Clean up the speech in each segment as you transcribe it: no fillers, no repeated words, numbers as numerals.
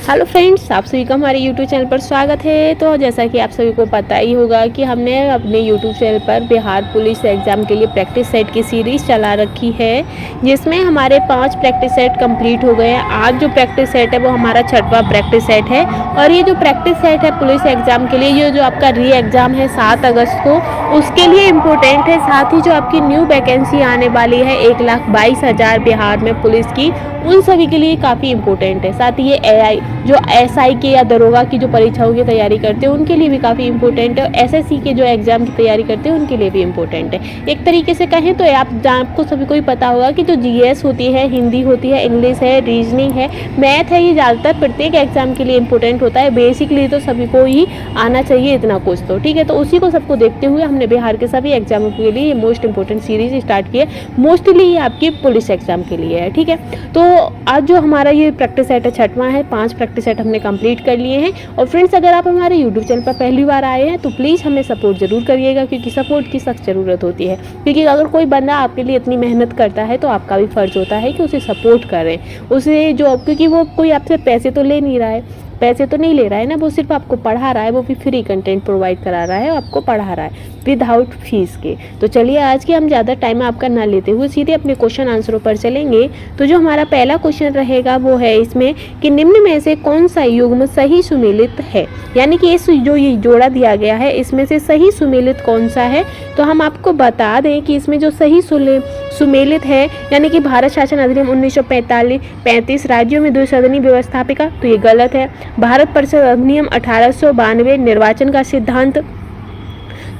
Hello friends, आप सभी का हमारे यूट्यूब चैनल पर स्वागत है। तो जैसा कि आप सभी को पता ही होगा कि हमने अपने यूट्यूब चैनल पर बिहार पुलिस एग्ज़ाम के लिए प्रैक्टिस सेट की सीरीज़ चला रखी है, जिसमें हमारे 5 प्रैक्टिस सेट कंप्लीट हो गए हैं। आज जो प्रैक्टिस सेट है वो हमारा 6वां प्रैक्टिस सेट है। और ये जो प्रैक्टिस सेट है पुलिस एग्ज़ाम के लिए, ये जो आपका री एग्ज़ाम है 7 अगस्त को, उसके लिए इम्पोर्टेंट है। साथ ही जो आपकी न्यू वैकेंसी आने वाली है 1,22,000 बिहार में पुलिस की, उन सभी के लिए काफ़ी इम्पोर्टेंट है। साथ ही ये एआई जो एसआई के या दरोगा की जो परीक्षाओं की तैयारी करते हैं उनके लिए भी काफ़ी इंपॉर्टेंट है। और एसएससी के जो एग्ज़ाम की तैयारी करते हैं उनके लिए भी इम्पोर्टेंट है। एक तरीके से कहें तो आपको सभी को ही पता होगा कि जो जीएस होती है, हिंदी होती है, इंग्लिश है, रीजनिंग है, मैथ है, ये ज़्यादातर प्रत्येक एग्जाम के लिए इम्पोर्टेंट होता है। बेसिकली तो सभी को ही आना चाहिए इतना कुछ तो, ठीक है। तो उसी को सबको देखते हुए हमने बिहार के सभी एग्जामों के लिए ये मोस्ट इंपॉर्टेंट सीरीज स्टार्ट की है। मोस्टली ये आपकी पुलिस एग्जाम के लिए है, ठीक है। तो आज जो हमारा ये प्रैक्टिस सेट है 6वां है, 5 प्रैक्टिस सेट हमने कंप्लीट कर लिए हैं। और फ्रेंड्स, अगर आप हमारे यूट्यूब चैनल पर पहली बार आए हैं तो प्लीज़ हमें सपोर्ट जरूर करिएगा, क्योंकि सपोर्ट की सख्त ज़रूरत होती है। क्योंकि अगर कोई बंदा आपके लिए इतनी मेहनत करता है तो आपका भी फ़र्ज़ होता है कि उसे सपोर्ट करें। उसे जो, क्योंकि वो कोई आपसे पैसे तो ले नहीं रहा है, पैसे तो नहीं ले रहा है ना, वो सिर्फ आपको पढ़ा रहा है, वो भी फ्री कंटेंट प्रोवाइड करा रहा है, आपको पढ़ा रहा है विदाउट फीस के। तो चलिए आज के हम ज़्यादा टाइम आपका ना लेते हुए सीधे अपने क्वेश्चन आंसरों पर चलेंगे। तो जो हमारा पहला क्वेश्चन रहेगा वो है इसमें कि निम्न में से कौन सा युग्म सही सुमेलित है, यानी कि इस जो ये जोड़ा दिया गया है इसमें से सही सुमेलित कौन सा है। तो हम आपको बता दें कि इसमें जो सही सुमेलित है, यानी कि भारत शासन अधिनियम 1935 राज्यों में द्विसदनीय व्यवस्थापिका, तो ये गलत है। भारत परिषद अधिनियम 1892 निर्वाचन का सिद्धांत,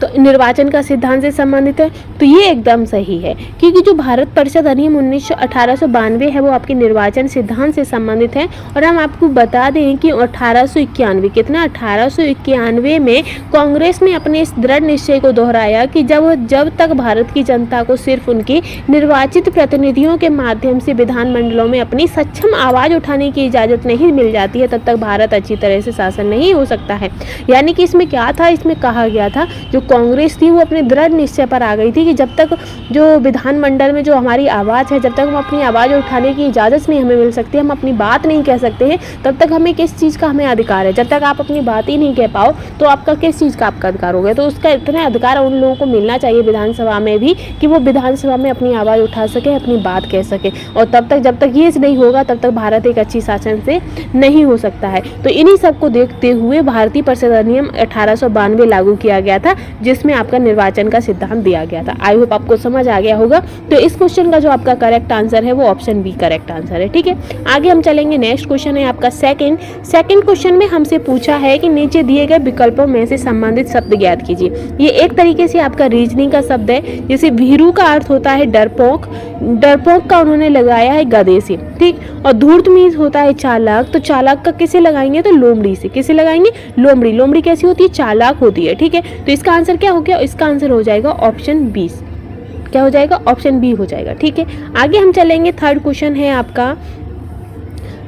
तो निर्वाचन का सिद्धांत से संबंधित है, तो ये एकदम सही है। क्योंकि जो भारत परिषद अधिनियम 1892 है वो आपके निर्वाचन सिद्धांत से संबंधित है। और हम आपको बता दें कि 1891 में कांग्रेस ने अपने इस दृढ़ निश्चय को दोहराया कि जब तक भारत की जनता को सिर्फ उनके निर्वाचित प्रतिनिधियों के माध्यम से विधानमंडलों में अपनी सक्षम आवाज़ उठाने की इजाज़त नहीं मिल जाती है, तब तक भारत अच्छी तरह से शासन नहीं हो सकता है। यानी कि इसमें क्या था, इसमें कहा गया था जो कांग्रेस थी वो अपने दृढ़ निश्चय पर आ गई थी कि जब तक जो विधानमंडल में जो हमारी आवाज़ है, जब तक हम अपनी आवाज़ उठाने की इजाज़त नहीं हमें मिल सकती, हम अपनी बात नहीं कह सकते हैं, तब तक हमें किस चीज़ का हमें अधिकार है। जब तक आप अपनी बात ही नहीं कह पाओ तो आपका किस चीज़ का आपका अधिकार हो गया। तो उसका इतना अधिकार उन लोगों को मिलना चाहिए विधानसभा में भी कि वो विधानसभा में अपनी आवाज़ उठा सके, अपनी बात कह सके। और तब तक जब तक ये नहीं होगा तब तक भारत एक अच्छी शासन से नहीं हो सकता है। तो इन्हीं सबको देखते हुए भारतीय परिषद अधिनियम 1892 लागू किया गया था, जिसमें आपका निर्वाचन का सिद्धांत दिया गया था। आई होप आपको समझ आ गया होगा। तो इस क्वेश्चन का जो आपका करेक्ट आंसर है वो ऑप्शन बी करेक्ट आंसर है, ठीक है। आगे हम चलेंगे, नेक्स्ट क्वेश्चन है आपका सेकंड क्वेश्चन में हमसे पूछा है कि नीचे दिए गए विकल्पों में से संबंधित शब्द ज्ञात कीजिए। ये एक तरीके से आपका रीजनिंग का शब्द है। जैसे भीरू का अर्थ होता है डरपोक, डरपोक का उन्होंने लगाया है गधे से, ठीक। और धूर्त मीन्स होता है चालाक, तो चालाक का किसे लगाएंगे, तो लोमड़ी से। किसे लगाएंगे, लोमड़ी। लोमड़ी कैसी होती है, चालाक होती है, ठीक है। तो इसका आंसर क्या हो गया, इसका आंसर हो जाएगा ऑप्शन बी। क्या हो जाएगा, ऑप्शन बी हो जाएगा, ठीक है। आगे हम चलेंगे, थर्ड क्वेश्चन है आपका।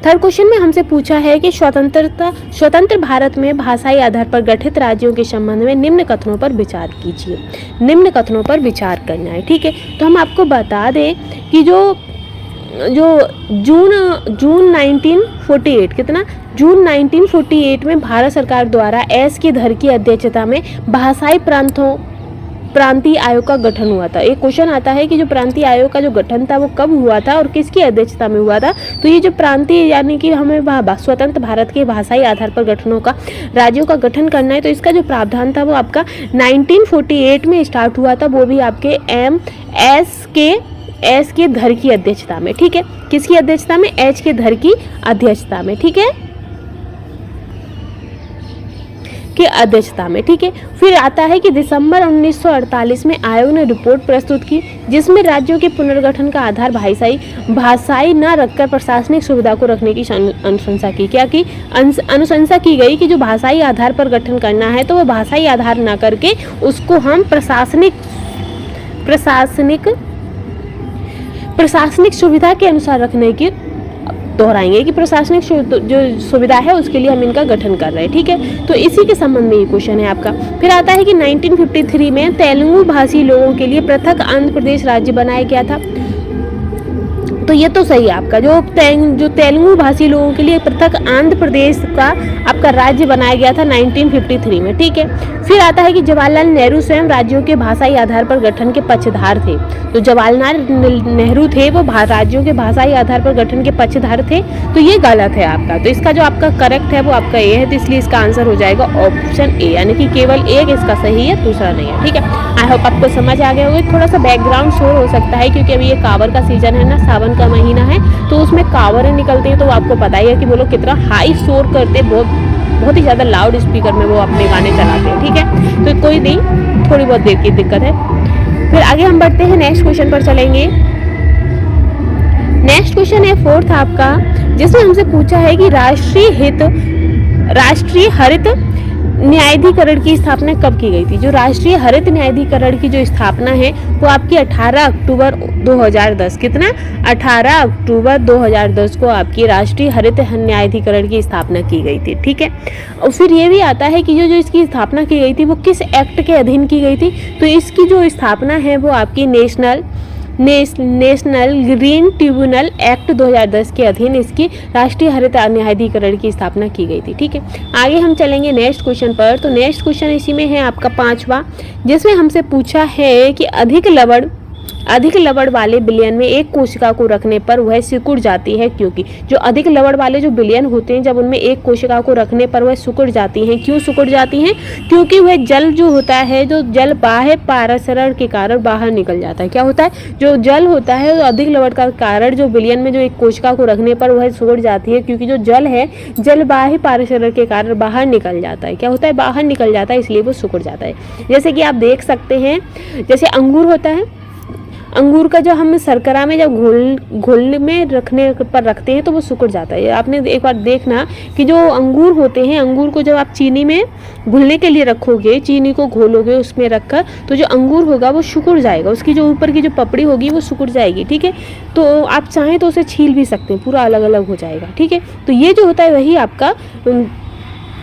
थर्ड क्वेश्चन में हमसे पूछा है कि स्वतंत्र भारत में भाषाई आधार पर गठित राज्यों के संबंध में निम्न कथनों पर विचार कीजिए। निम्न कथनों पर विचार करना है, ठीक है। तो हम आपको बता दें कि जो जून 1948 कितना, जून 1948 में भारत सरकार द्वारा एस के धर की अध्यक्षता में भाषाई प्रांतीय आयोग का गठन हुआ था। एक क्वेश्चन आता है कि जो प्रांतीय आयोग का जो गठन था वो कब हुआ था और किसकी अध्यक्षता में हुआ था। तो ये जो प्रांतीय, यानी कि हमें स्वतंत्र भारत के भाषाई आधार पर गठनों का, राज्यों का गठन करना है, तो इसका जो प्रावधान था वो आपका 1948 में स्टार्ट हुआ था। वो भी आपके एस के धर की अध्यक्षता में, ठीक है। किसकी अध्यक्षता में, एच के धर की अध्यक्षता में, ठीक है, की अध्यक्षता में, ठीक है। फिर आता है कि दिसंबर 1948 में आयोग ने रिपोर्ट प्रस्तुत की, जिसमें राज्यों के पुनर्गठन का आधार भाषाई न रखकर प्रशासनिक सुविधा को रखने की अनुशंसा की। क्या की अनुशंसा की गई कि जो भाषाई आधार पर गठन करना है तो वो भाषाई आधार न करके उसको हम प्रशासनिक सुविधा के अनुसार रखने की दोहराएंगे कि प्रशासनिक जो सुविधा है उसके लिए हम इनका गठन कर रहे हैं, ठीक है। तो इसी के संबंध में ये क्वेश्चन है आपका। फिर आता है कि 1953 में तेलुगु भाषी लोगों के लिए पृथक आंध्र प्रदेश राज्य बनाया गया था। तो ये तो सही है आपका। जो तेलुगु भाषी लोगों के लिए पृथक आंध्र प्रदेश का आपका राज्य बनाया गया था 1953 में, ठीक है। फिर आता है कि जवाहरलाल नेहरू स्वयं राज्यों के भाषाई आधार पर गठन के पक्षधार थे। तो जवाहरलाल नेहरू थे वो राज्यों के भाषाई आधार पर गठन के पक्षधार थे, तो ये गलत है आपका। तो इसका जो आपका करेक्ट है वो आपका ए है, तो इसलिए इसका आंसर हो जाएगा ऑप्शन ए, यानी कि केवल एक इसका सही है, दूसरा नहीं है, ठीक है। आई होप आपको समझ आ गया होगा। थोड़ा सा बैकग्राउंड शोर हो सकता है क्योंकि अभी ये कांवर का सीजन है ना, सावन का महीना है, तो उसमें कांवरें निकलती हैं, तो आपको पता ही है कि वो लोग कितना हाई शोर करते हैं, बहुत ही ज़्यादा लाउड स्पीकर में वो अपने गाने चलाते हैं, ठीक है। तो कोई नहीं, थोड़ी बहुत देर की दिक्कत है। फिर आगे हम बढ़ते हैं, नेक्स्ट क्वेश्चन पर चलेंगे। नेक्स्ट क्वेश्चन है फोर्थ आपका, जिसमें हमसे पूछा है कि राष्ट्रीय हरित न्यायाधिकरण की स्थापना कब की गई थी। जो राष्ट्रीय हरित न्यायाधिकरण की जो स्थापना है वो आपकी 18 अक्टूबर 2010, कितना 18 अक्टूबर 2010 को आपकी राष्ट्रीय हरित न्यायाधिकरण की स्थापना की गई थी, ठीक है। और फिर ये भी आता है कि जो इसकी स्थापना की गई थी वो किस एक्ट के अधीन की गई थी। तो इसकी जो स्थापना है वो आपकी नेशनल ग्रीन ट्रिब्यूनल एक्ट 2010 के अधीन इसकी राष्ट्रीय हरित न्यायाधिकरण की स्थापना की गई थी, ठीक है। आगे हम चलेंगे नेक्स्ट क्वेश्चन पर। तो नेक्स्ट क्वेश्चन इसी में है आपका पांचवा, जिसमें हमसे पूछा है कि अधिक लवण वाले बिलियन में एक कोशिका को रखने पर वह सिकुड़ जाती है, क्योंकि जो अधिक लवण वाले जो बिलियन होते हैं, जब उनमें एक कोशिका को रखने पर वह सिकुड़ जाती हैं। क्यों सिकुड़ जाती हैं? क्योंकि वह जल जो होता है, जो जल बाह्य पाराशरण के कारण बाहर निकल जाता है। क्या होता है? जो जल होता है अधिक लवण का कारण जो बिलियन में जो एक कोशिका को रखने पर वह सिकुड़ जाती है, क्योंकि जो जल है जल बाह्य पाराशरण के कारण बाहर निकल जाता है। क्या होता है? बाहर निकल जाता है, इसलिए वो सिकुड़ जाता है। जैसे कि आप देख सकते हैं, जैसे अंगूर होता है, अंगूर का जो हम शर्करा में जब घोल में रखने पर रखते हैं तो वो सिकुड़ जाता है। आपने एक बार देखना कि जो अंगूर होते हैं, अंगूर को जब आप चीनी में घुलने के लिए रखोगे, चीनी को घोलोगे उसमें रखकर, तो जो अंगूर होगा वो सिकुड़ जाएगा, उसकी जो ऊपर की जो पपड़ी होगी वो सिकुड़ जाएगी, ठीक है। तो आप चाहें तो उसे छील भी सकते हैं, पूरा अलग अलग हो जाएगा, ठीक है। तो ये जो होता है वही आपका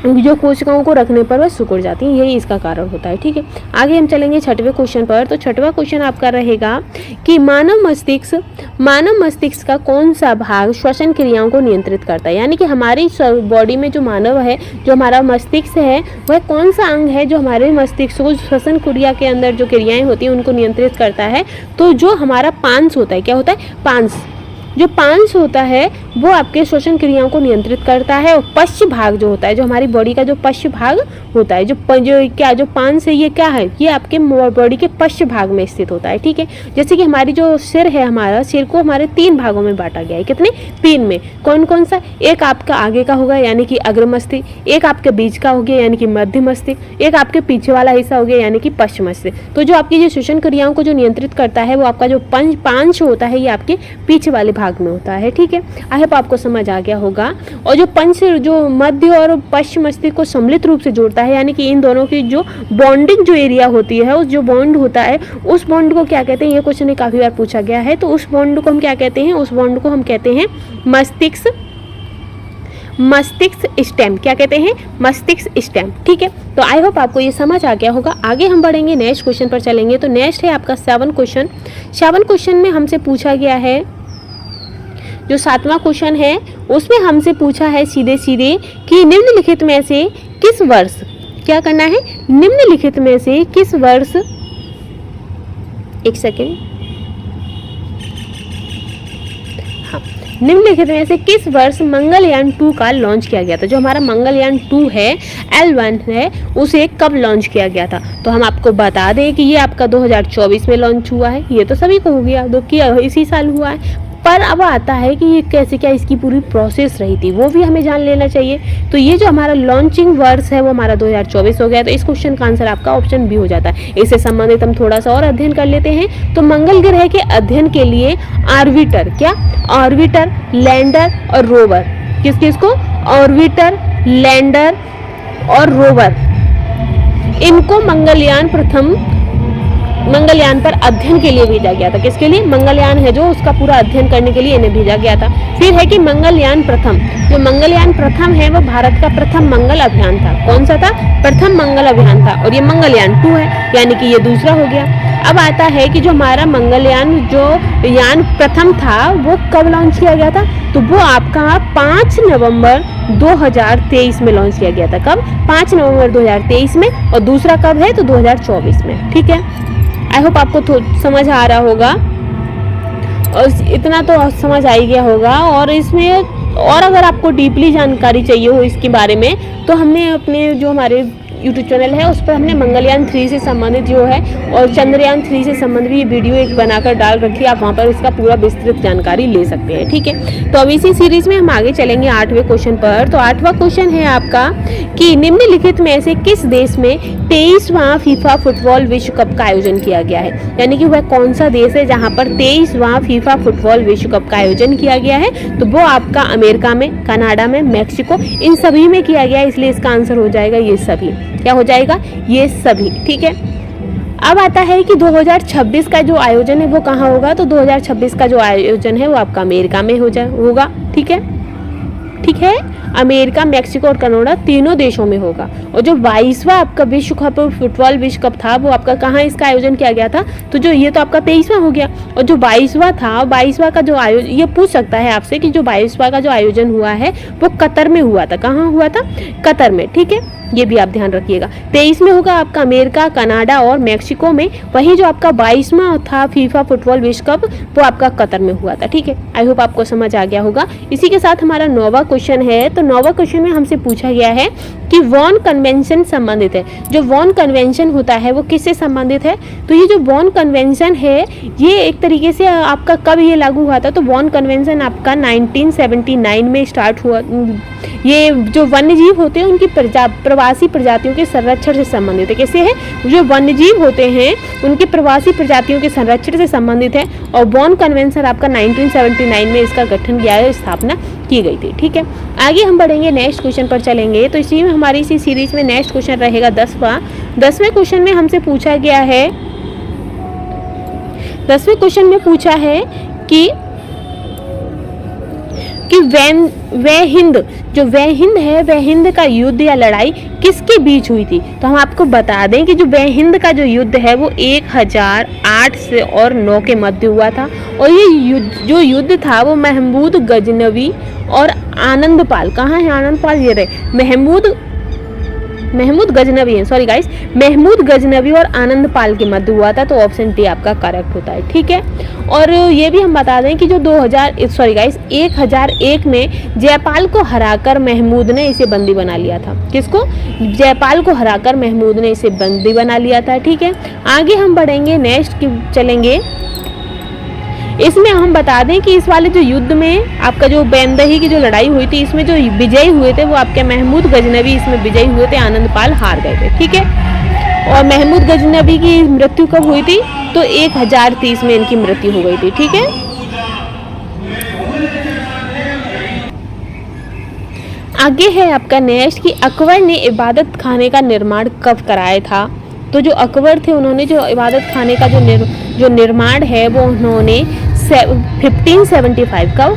जो कोशिकाओं को रखने पर वह सिकुड़ जाती हैं, यही इसका कारण होता है, ठीक है। आगे हम चलेंगे छठवें क्वेश्चन पर। तो छठवां क्वेश्चन आपका रहेगा कि मानव मस्तिष्क का कौन सा भाग श्वसन क्रियाओं को नियंत्रित करता है। यानी कि हमारी बॉडी में जो मानव है, जो हमारा मस्तिष्क है, वह कौन सा अंग है जो हमारे मस्तिष्क को श्वसन क्रिया के अंदर जो क्रियाएं होती हैं उनको नियंत्रित करता है। तो जो हमारा पांस होता है, क्या होता है? पांस। जो पांस होता है वो आपके श्वसन क्रियाओं को नियंत्रित करता है। और पश्च भाग जो होता है, जो हमारी बॉडी का जो पश्च भाग होता है, जो पांस है, ये क्या है? ये आपके बॉडी के पश्च भाग में स्थित होता है, ठीक है। जैसे कि हमारी जो सिर है, हमारा सिर को हमारे 3 भागों में बांटा गया है। कितने? 3 में। कौन कौन सा? एक आपका आगे का होगा यानी कि अग्र मस्तिष्क, एक आपके बीच का हो गया यानी कि मध्य मस्तिष्क, एक आपके पीछे वाला हिस्सा हो गया यानी कि पश्च मस्तिष्क। तो जो आपकी जो श्वसन क्रियाओं को जो नियंत्रित करता है वो आपका जो पांच होता है, ये आपके पीछे वाले भाग में होता है, ठीक है। आई होप आपको समझ आ गया होगा। और जो पंच, जो मध्य और पश्चिम मस्तिष्क को सम्मिलित रूप से जोड़ता है, यानी कि इन दोनों की जो बॉन्डिंग जो एरिया होती है, उस जो बॉन्ड होता है, उस बॉन्ड को क्या कहते हैं? ये क्वेश्चन काफी बार पूछा गया है। तो उस बॉन्ड को हम क्या कहते हैं? उस बॉन्ड को हम कहते हैं मस्तिष्क स्टेम। क्या कहते हैं? मस्तिष्क स्टेम, ठीक है। तो आई होप आपको ये समझ आ गया होगा। आगे हम बढ़ेंगे, नेक्स्ट क्वेश्चन पर चलेंगे। तो नेक्स्ट है आपका 7 क्वेश्चन। 7 क्वेश्चन में हमसे पूछा गया है, जो 7वां क्वेश्चन है उसमें हमसे पूछा है सीधे कि निम्नलिखित में से किस वर्ष, क्या करना है? निम्नलिखित में से किस वर्ष, एक सेकेंड, हाँ, निम्नलिखित में से किस वर्ष मंगलयान 2 का लॉन्च किया गया था। जो हमारा मंगलयान 2 है, L1 है, उसे कब लॉन्च किया गया था? तो हम आपको बता दें कि ये आपका 2024 में लॉन्च हुआ है। ये तो सभी को हो गया, इसी साल हुआ है। पर अब आता है कि ये कैसे, क्या इसकी पूरी प्रोसेस रही थी, वो भी हमें जान लेना चाहिए। तो ये जो हमारा लॉन्चिंग वर्ष है वो हमारा 2024 हो गया। तो इस क्वेश्चन का आंसर आपका ऑप्शन बी हो जाता है। इससे संबंधित हम थोड़ा सा और अध्ययन कर लेते हैं। तो मंगल ग्रह के अध्ययन के लिए ऑर्बिटर, क्या? ऑर्बिटर, लैंडर और रोवर, किसको? ऑर्बिटर, लैंडर और रोवर, इनको मंगलयान पर अध्ययन के लिए भेजा गया था। किसके लिए? मंगलयान है जो, उसका पूरा अध्ययन करने के लिए इन्हें भेजा गया था। फिर है कि मंगलयान प्रथम, जो मंगलयान प्रथम है वो भारत का प्रथम मंगल अभियान था। कौन सा था? प्रथम मंगल अभियान था। और ये मंगलयान 2 है, यानी कि ये दूसरा हो गया। अब आता है कि जो हमारा मंगलयान जो यान प्रथम था वो कब लॉन्च किया गया था, तो वो आपका 5 नवंबर 2023 में लॉन्च किया गया था। कब? 5 नवंबर 2023 में। और दूसरा कब है, तो 2024 में। ठीक है, आई होप आपको समझ आ रहा होगा, और इतना तो समझ आ ही गया होगा। और इसमें और अगर आपको डीपली जानकारी चाहिए हो इसके बारे में, तो हमने अपने जो हमारे यूट्यूब चैनल है उस पर हमने मंगलयान 3 से संबंधित जो है और चंद्रयान 3 से संबंधित भी वीडियो एक बनाकर डाल रखी है, आप वहाँ पर इसका पूरा विस्तृत जानकारी ले सकते हैं। ठीक है, तो अब इसी सीरीज में हम आगे चलेंगे 8वें क्वेश्चन पर। तो 8वां क्वेश्चन है आपका कि निम्नलिखित में से किस देश में 23वां फीफा फुटबॉल विश्व कप का आयोजन किया गया है, यानी कि वह कौन सा देश है जहाँ पर 23वां फीफा फुटबॉल विश्व कप का आयोजन किया गया है, तो वो आपका अमेरिका में, कनाडा में, मैक्सिको, इन सभी में किया गया है। इसलिए इसका आंसर हो जाएगा ये सभी। क्या हो जाएगा? ये सभी। ठीक है, अब आता है कि 2026 का जो आयोजन है वो कहाँ होगा, तो 2026 का जो आयोजन है वो आपका अमेरिका में होगा। ठीक है, ठीक है, अमेरिका, मैक्सिको और कनाडा तीनों देशों में होगा। और जो 22वां आपका विश्व कप फुटबॉल विश्व कप था वो आपका कहाँ इसका आयोजन किया गया था, तो जो ये तो आपका 23वां हो गया। और जो 22वां था, 22वां का जो आयोजन, ये पूछ सकता है आपसे कि जो 22वां का जो आयोजन हुआ है वो कतर में हुआ था। कहाँ हुआ था? कतर में। ठीक है, ये भी आप ध्यान रखिएगा। 23 में होगा आपका अमेरिका, कनाडा और मैक्सिको में। वहीं जो आपका 22वां था फीफा फुटबॉल विश्व कप वो आपका कतर में हुआ था। ठीक है, आई होप आपको समझ आ गया होगा। इसी के साथ हमारा 9वां क्वेश्चन है। तो 9वां क्वेश्चन में हमसे पूछा गया है कि वॉन कन्वेंशन संबंधित है। जो वॉन कन्वेंशन होता है वो किससे संबंधित है, तो ये जो वॉन कन्वेंशन है ये एक तरीके से आपका कब ये लागू हुआ था, तो वॉन कन्वेंशन आपका 1979 में स्टार्ट हुआ। ये जो वन्य जीव होते हैं उनकी प्रवासी प्रजातियों के संरक्षण से संबंधित है। कैसे है? जो वन्य जीव होते हैं उनके प्रवासी प्रजातियों के संरक्षण से संबंधित है। और बॉन कन्वेंशन आपका 1979 में इसका गठन किया है, स्थापना की गई थी। ठीक है, आगे हम बढ़ेंगे, नेक्स्ट क्वेश्चन पर चलेंगे। तो इसी में हमारी इसी सीरीज में नेक्स्ट क्वेश्चन रहेगा 10वां। 10वें क्वेश्चन में हमसे पूछा गया है, 10वें क्वेश्चन में पूछा है कि वह हिंद, जो वह हिंद है, वह हिंद का युद्ध या लड़ाई किसके बीच हुई थी। तो हम आपको बता दें कि जो वह हिंद का जो युद्ध है वो 1008 से और 9 के मध्य हुआ था। और ये जो युद्ध था वो महमूद गजनवी और आनंदपाल, कहाँ है आनंदपाल, ये रहे, महमूद गजनवी है, सॉरी गाइस, महमूद गजनवी और आनंदपाल के मध्य हुआ था। तो ऑप्शन डी आपका करेक्ट होता है। ठीक है, और ये भी हम बता दें कि जो 1001 में जयपाल को हराकर महमूद ने इसे बंदी बना लिया था। किसको? जयपाल को हराकर महमूद ने इसे बंदी बना लिया था। ठीक है, आगे हम बढ़ेंगे, नेक्स्ट चलेंगे। इसमें हम बता दें कि इस वाले जो युद्ध में आपका जो बेंदही की जो लड़ाई हुई थी, इसमें जो विजयी हुए थे वो आपके महमूद गजनवी इसमें विजयी हुए थे, आनंदपाल हार गए थे। ठीक है, और महमूद गजनवी की मृत्यु कब हुई थी, तो 1030 में इनकी मृत्यु हो गई थी। ठीक है, आगे है आपका नेक्स्ट कि अकबर ने इबादत खाने का निर्माण कब कराया था। तो जो अकबर थे उन्होंने जो इबादत खाने का जो निर्माण है वो उन्होंने 1575 का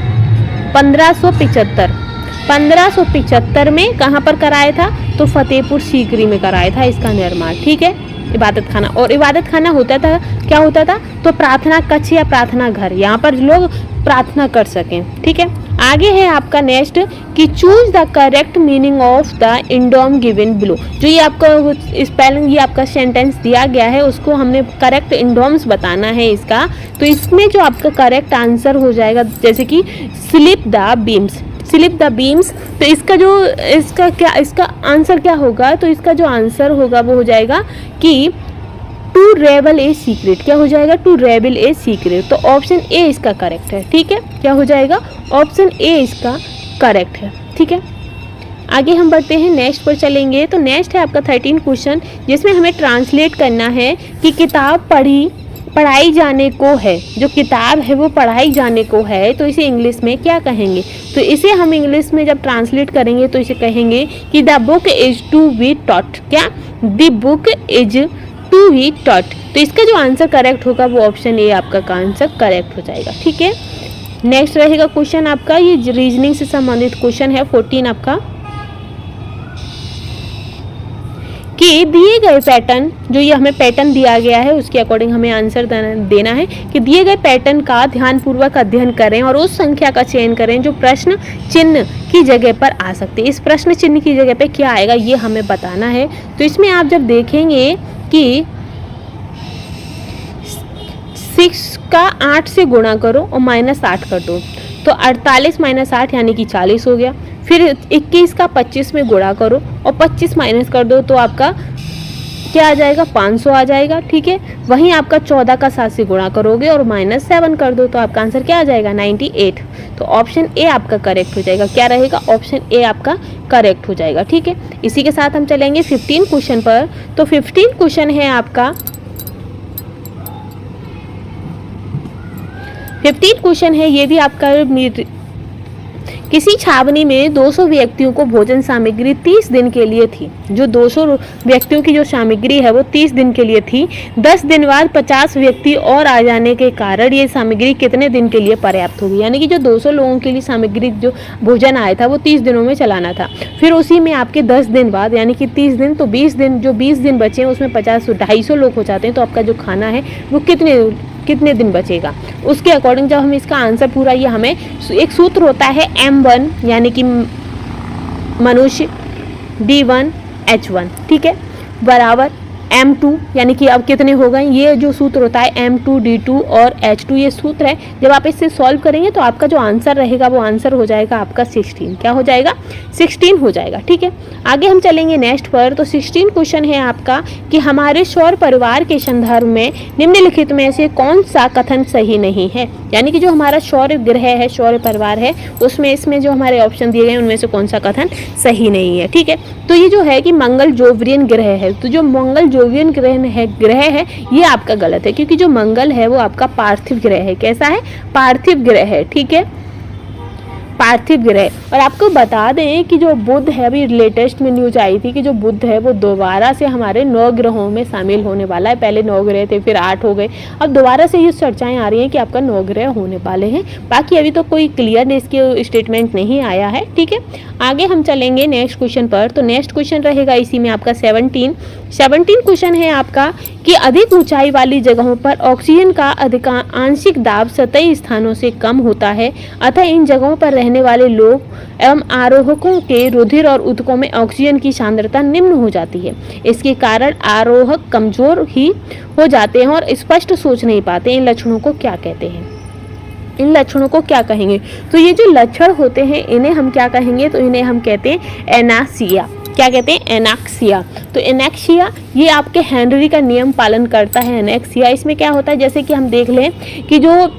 1575 में कहाँ पर कराया था, तो फतेहपुर सीकरी में कराया था इसका निर्माण। ठीक है, इबादत खाना। और इबादत खाना होता था, क्या होता था, तो प्रार्थना कक्ष या प्रार्थना घर, यहाँ पर लोग प्रार्थना कर सकें। ठीक है, आगे है आपका नेक्स्ट कि choose the correct meaning of the idiom given below. जो ये आपका स्पेलिंग, ये आपका सेंटेंस दिया गया है उसको हमने करेक्ट इंडोम्स बताना है इसका। तो इसमें जो आपका करेक्ट आंसर हो जाएगा, जैसे कि slip the beams, slip the beams. तो इसका आंसर क्या होगा, तो इसका जो आंसर होगा वो हो जाएगा कि टू रेवल ए सीक्रेट। क्या हो जाएगा? To reveal a secret. तो ऑप्शन ए इसका करेक्ट है। ठीक है, क्या हो जाएगा? ऑप्शन ए इसका करेक्ट है। ठीक है, आगे हम बढ़ते हैं, नेक्स्ट पर चलेंगे। तो नेक्स्ट है आपका 13 क्वेश्चन, जिसमें हमें ट्रांसलेट करना है कि किताब पढ़ाई जाने को है। जो किताब है वो पढ़ाई जाने को है, तो इसे इंग्लिश में क्या कहेंगे। तो इसे हम इंग्लिश में जब ट्रांसलेट करेंगे तो इसे कहेंगे कि the book is to be taught. क्या? The book is to be taught. तो इसका जो आंसर करेक्ट होगा वो ऑप्शन ए आपका आंसर करेक्ट हो जाएगा। ठीक है, नेक्स्ट रहेगा क्वेश्चन आपका, ये रीजनिंग से संबंधित क्वेश्चन है 14 आपका, कि दिए गए पैटर्न, जो ये हमें पैटर्न दिया गया है उसके अकॉर्डिंग हमें आंसर देना है कि दिए गए पैटर्न का ध्यानपूर्वक अध्ययन करें और उस संख्या का चयन करें जो प्रश्न चिन्ह की जगह पर आ सकती है। इस प्रश्न चिन्ह की जगह पे क्या आएगा ये हमें बताना है। तो इसमें आप जब देखेंगे कि 6 का 8 से गुणा करो और -8 कर दो तो 48 - 8 यानी कि 40 हो गया। फिर 21 का 25 में गुणा करो और 25 माइनस कर दो तो आपका क्या आ जाएगा, 500 आ जाएगा। ठीक है, वहीं आपका 14 का 7 से गुणा करोगे और -7 कर दो तो आपका आंसर क्या आ जाएगा, 98। तो ऑप्शन ए आपका करेक्ट हो जाएगा। क्या रहेगा, ऑप्शन ए आपका करेक्ट हो जाएगा। ठीक है, इसी के साथ हम चलेंगे 15 क्वेश्चन पर। तो 15 क्वेश्चन है आपका, 15 क्वेश्चन है ये भी आपका, किसी छावनी में 200 व्यक्तियों को भोजन सामग्री 30 दिन के लिए थी। जो 200 व्यक्तियों की जो सामग्री है वो 30 दिन के लिए थी। 10 दिन बाद 50 व्यक्ति और आ जाने के कारण ये सामग्री कितने दिन के लिए पर्याप्त होगी। यानी कि जो 200 लोगों के लिए सामग्री जो भोजन आया था वो 30 दिनों में चलाना था। फिर उसी में आपके 10 दिन बाद यानी कि 30 दिन तो 20 दिन, जो 20 दिन बचे उसमें 50 250 लोग हो जाते हैं तो आपका जो खाना है वो कितने दिन बचेगा। उसके अकॉर्डिंग जब हम इसका आंसर पूरा, ये हमें एक सूत्र होता है M1 यानी कि मनुष्य, D1 H1, ठीक है, बराबर M2 यानी कि अब कितने हो गए, ये जो सूत्र होता है M2 D2 और H2 ये सूत्र है। जब आप इससे सॉल्व करेंगे तो आपका जो आंसर रहेगा वो आंसर हो जाएगा आपका 16। क्या हो जाएगा, 16 हो जाएगा। ठीक है, आगे हम चलेंगे नेक्स्ट पर। तो 16 क्वेश्चन है आपका कि हमारे सौर परिवार के संदर्भ में निम्नलिखित में से कौन सा कथन सही नहीं है। यानी कि जो हमारा सौर ग्रह है, सौर परिवार है, उसमें इसमें जो हमारे ऑप्शन दिए गए उनमें से कौन सा कथन सही नहीं है। ठीक है, तो ये जो है कि मंगल जोवियन ग्रह है, तो जो मंगल जोवियन ग्रह है ये आपका गलत है, क्योंकि जो मंगल है वो आपका पार्थिव ग्रह है। कैसा है, पार्थिव ग्रह है। ठीक है, पार्थिव ग्रह। और आपको बता दें कि जो बुध है, अभी लेटेस्ट में न्यूज आई थी कि जो बुध है वो दोबारा से हमारे 9 ग्रहों में शामिल होने वाला है। पहले 9 ग्रह थे, फिर 8 हो गए, अब दोबारा से ये चर्चाएं आ रही हैं कि आपका 9 ग्रह होने वाले हैं। बाकी अभी तो कोई क्लियर इसके स्टेटमेंट नहीं आया है। ठीक है, आगे हम चलेंगे नेक्स्ट क्वेश्चन पर। तो नेक्स्ट क्वेश्चन रहेगा इसी में आपका 17 क्वेश्चन है आपका कि अधिक ऊंचाई वाली जगहों पर ऑक्सीजन का आंशिक दाब सतही स्थानों से कम होता है, अतः इन जगहों पर रहने वाले लोग एवं आरोहकों के रुधिर और ऊतकों में ऑक्सीजन की सांद्रता निम्न हो जाती है। इसके कारण आरोहक कमजोर ही हो जाते हैं और स्पष्ट सोच नहीं पाते। इन लक्षणों को क्या कहते हैं, इन लक्षणों को क्या कहेंगे। तो ये जो लक्षण होते हैं इन्हें हम क्या कहेंगे, तो इन्हें हम कहते हैं एनाक्सिया। क्या कहते हैं, एनाक्सिया। तो एनेक्सिया ये आपके हेनरी का नियम पालन करता है। एनेक्सिया इसमें क्या होता है, जैसे कि हम देख लें कि जो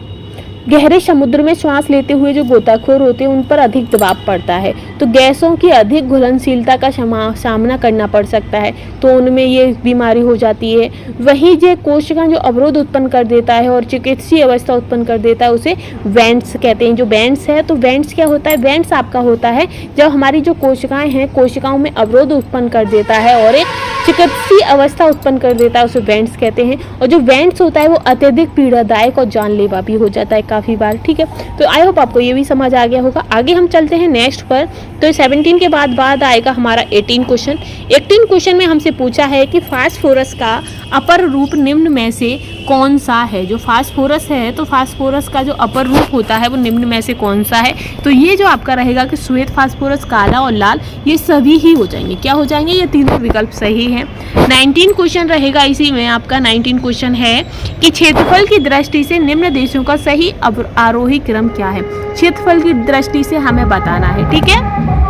गहरे समुद्र में श्वास लेते हुए जो गोताखोर होते हैं उन पर अधिक दबाव पड़ता है, तो गैसों की अधिक घुलनशीलता का सामना करना पड़ सकता है, तो उनमें ये बीमारी हो जाती है। वहीं जो कोशिका जो अवरोध उत्पन्न कर देता है और चिकित्सीय अवस्था उत्पन्न कर देता है उसे वेंट्स कहते हैं। जो वेंट्स है, तो वेंट्स क्या होता है, वेंट्स आपका होता है जब हमारी जो कोशिकाएं हैं, कोशिकाओं में अवरोध उत्पन्न कर देता है और एक चिकित्सीय अवस्था उत्पन्न कर देता है, उसे वेंट्स कहते हैं। और जो वेंट्स होता है वो अत्यधिक पीड़ादायक और जानलेवा भी हो जाता है काफ़ी बार। ठीक है, तो आई होप आपको ये भी समझ आ गया होगा। आगे हम चलते हैं नेक्स्ट पर। तो 17 के बाद आएगा हमारा 18 क्वेश्चन। 18 क्वेश्चन में हमसे पूछा है कि फास्फोरस का अपर रूप निम्न में से कौन सा है। जो फास्फोरस है, तो फास्फोरस का जो अपर रूप होता है वो निम्न में से कौन सा है। तो ये जो आपका रहेगा कि श्वेत फास्फोरस, काला और लाल, ये सभी ही हो जाएंगे। क्या हो जाएंगे, ये तीनों विकल्प सही है। 19 क्वेश्चन रहेगा इसी में आपका। 19 क्वेश्चन है कि क्षेत्रफल की दृष्टि से निम्न देशों का सही आरोही क्रम क्या है। क्षेत्रफल की दृष्टि से हमें बताना है। ठीक है,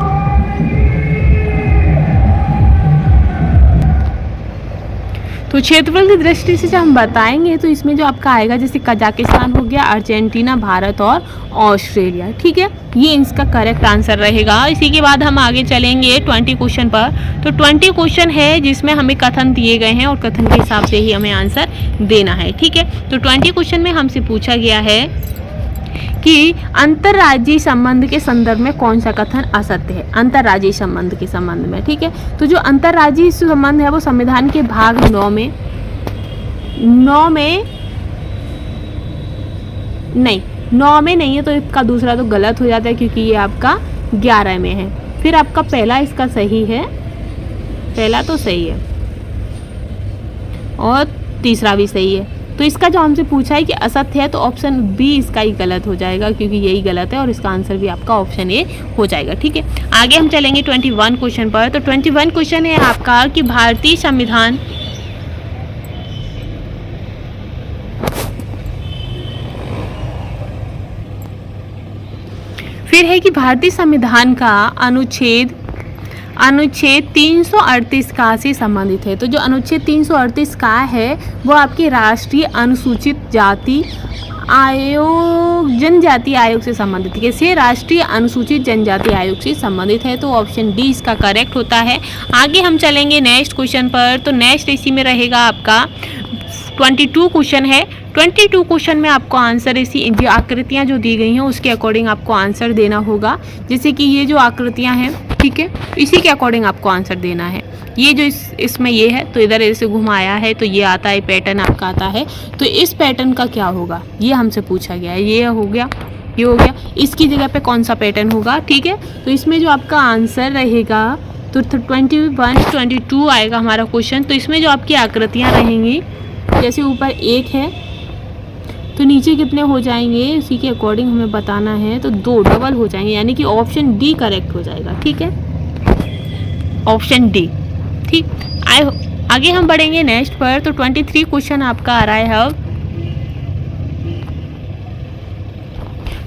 तो क्षेत्रफल की दृष्टि से जब हम बताएंगे तो इसमें जो आपका आएगा जैसे कजाकिस्तान हो गया, अर्जेंटीना, भारत और ऑस्ट्रेलिया। ठीक है, ये इसका करेक्ट आंसर रहेगा। इसी के बाद हम आगे चलेंगे 20 क्वेश्चन पर। तो 20 क्वेश्चन है जिसमें हमें कथन दिए गए हैं और कथन के हिसाब से ही हमें आंसर देना है। ठीक है, तो 20 क्वेश्चन में हमसे पूछा गया है कि अंतर्राज्यीय संबंध के संदर्भ में कौन सा कथन असत्य है। अंतर्राज्यीय संबंध के संबंध में, ठीक है, तो जो अंतर्राज्यीय संबंध है वो संविधान के भाग 9 में नहीं है, तो इसका दूसरा तो गलत हो जाता है क्योंकि ये आपका 11 में है। फिर आपका पहला इसका सही है, पहला तो सही है। और तीसरा भी सही है। तो इसका जो हमसे पूछा है कि असत्य है, तो ऑप्शन बी इसका ही गलत हो जाएगा, क्योंकि यही गलत है और इसका आंसर भी आपका ऑप्शन ए हो जाएगा। ठीक है, आगे हम चलेंगे 21 क्वेश्चन पर। तो 21 क्वेश्चन है आपका कि भारतीय संविधान फिर है कि भारतीय संविधान का अनुच्छेद 338 का से संबंधित है। तो जो अनुच्छेद 338 का है वो आपके राष्ट्रीय अनुसूचित जाति आयोग जनजाति आयोग से संबंधित है। कैसे? राष्ट्रीय अनुसूचित जनजाति आयोग से संबंधित है। तो ऑप्शन डी इसका करेक्ट होता है। आगे हम चलेंगे नेक्स्ट क्वेश्चन पर। तो नेक्स्ट इसी में रहेगा आपका 22 क्वेश्चन है। 22 क्वेश्चन में आपको आंसर इसी जो आकृतियाँ जो दी गई हैं उसके अकॉर्डिंग आपको आंसर देना होगा। जैसे कि ये जो आकृतियाँ हैं, ठीक है, इसी के अकॉर्डिंग आपको आंसर देना है। ये जो इसमें ये है, तो इधर ऐसे घुमाया है तो ये आता है, पैटर्न आपका आता है। तो इस पैटर्न का क्या होगा, ये हमसे पूछा गया है। ये हो गया, ये हो गया, इसकी जगह पे कौन सा पैटर्न होगा। ठीक है, तो इसमें जो आपका आंसर रहेगा तो 21, 22 आएगा हमारा क्वेश्चन। तो इसमें जो आपकी आकृतियाँ रहेंगी, जैसे ऊपर एक है तो नीचे कितने हो जाएंगे उसी के अकॉर्डिंग हमें बताना है। तो 2 डबल हो जाएंगे, यानी कि ऑप्शन डी करेक्ट हो जाएगा। ठीक है, ऑप्शन डी। ठीक, आगे हम बढ़ेंगे नेक्स्ट पर। तो 23 क्वेश्चन आपका आ रहा है अब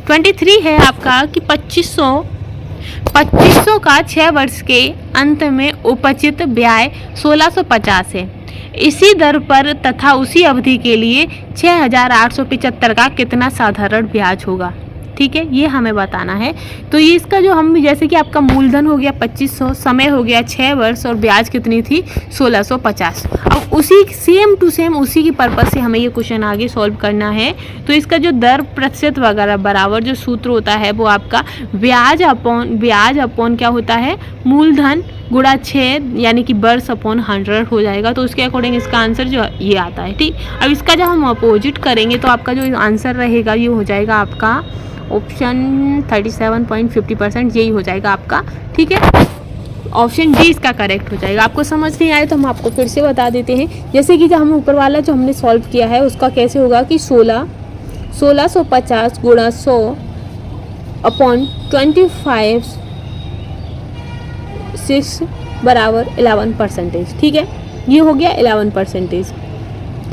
23 है आपका कि 2500 का 6 वर्ष के अंत में उपार्जित ब्याज 1650 है। इसी दर पर तथा उसी अवधि के लिए 6875 का कितना साधारण ब्याज होगा। ठीक है, ये हमें बताना है। तो ये इसका जो हम जैसे कि आपका मूलधन हो गया 2500, समय हो गया 6 वर्ष और ब्याज कितनी थी 1650। अब उसी सेम टू सेम उसी की पर्पज से हमें ये क्वेश्चन आगे सॉल्व करना है। तो इसका जो दर प्रतिशत वगैरह बराबर जो सूत्र होता है वो आपका ब्याज अपॉन क्या होता है, मूलधन गुणा 6 यानी कि वर्ष अपॉन 100 हो जाएगा। तो उसके अकॉर्डिंग इसका आंसर जो ये आता है। ठीक, अब इसका जब हम अपोजिट करेंगे तो आपका जो आंसर रहेगा ये हो जाएगा आपका ऑप्शन 37.50%, यही हो जाएगा आपका। ठीक है, ऑप्शन डी इसका करेक्ट हो जाएगा। आपको समझ नहीं आए तो हम आपको फिर से बता देते हैं। जैसे कि जो हम ऊपर वाला जो हमने सॉल्व किया है उसका कैसे होगा कि 1650 गुणा 100 अपॉन 25 6 बराबर 11%। ठीक है, ये हो गया 11%।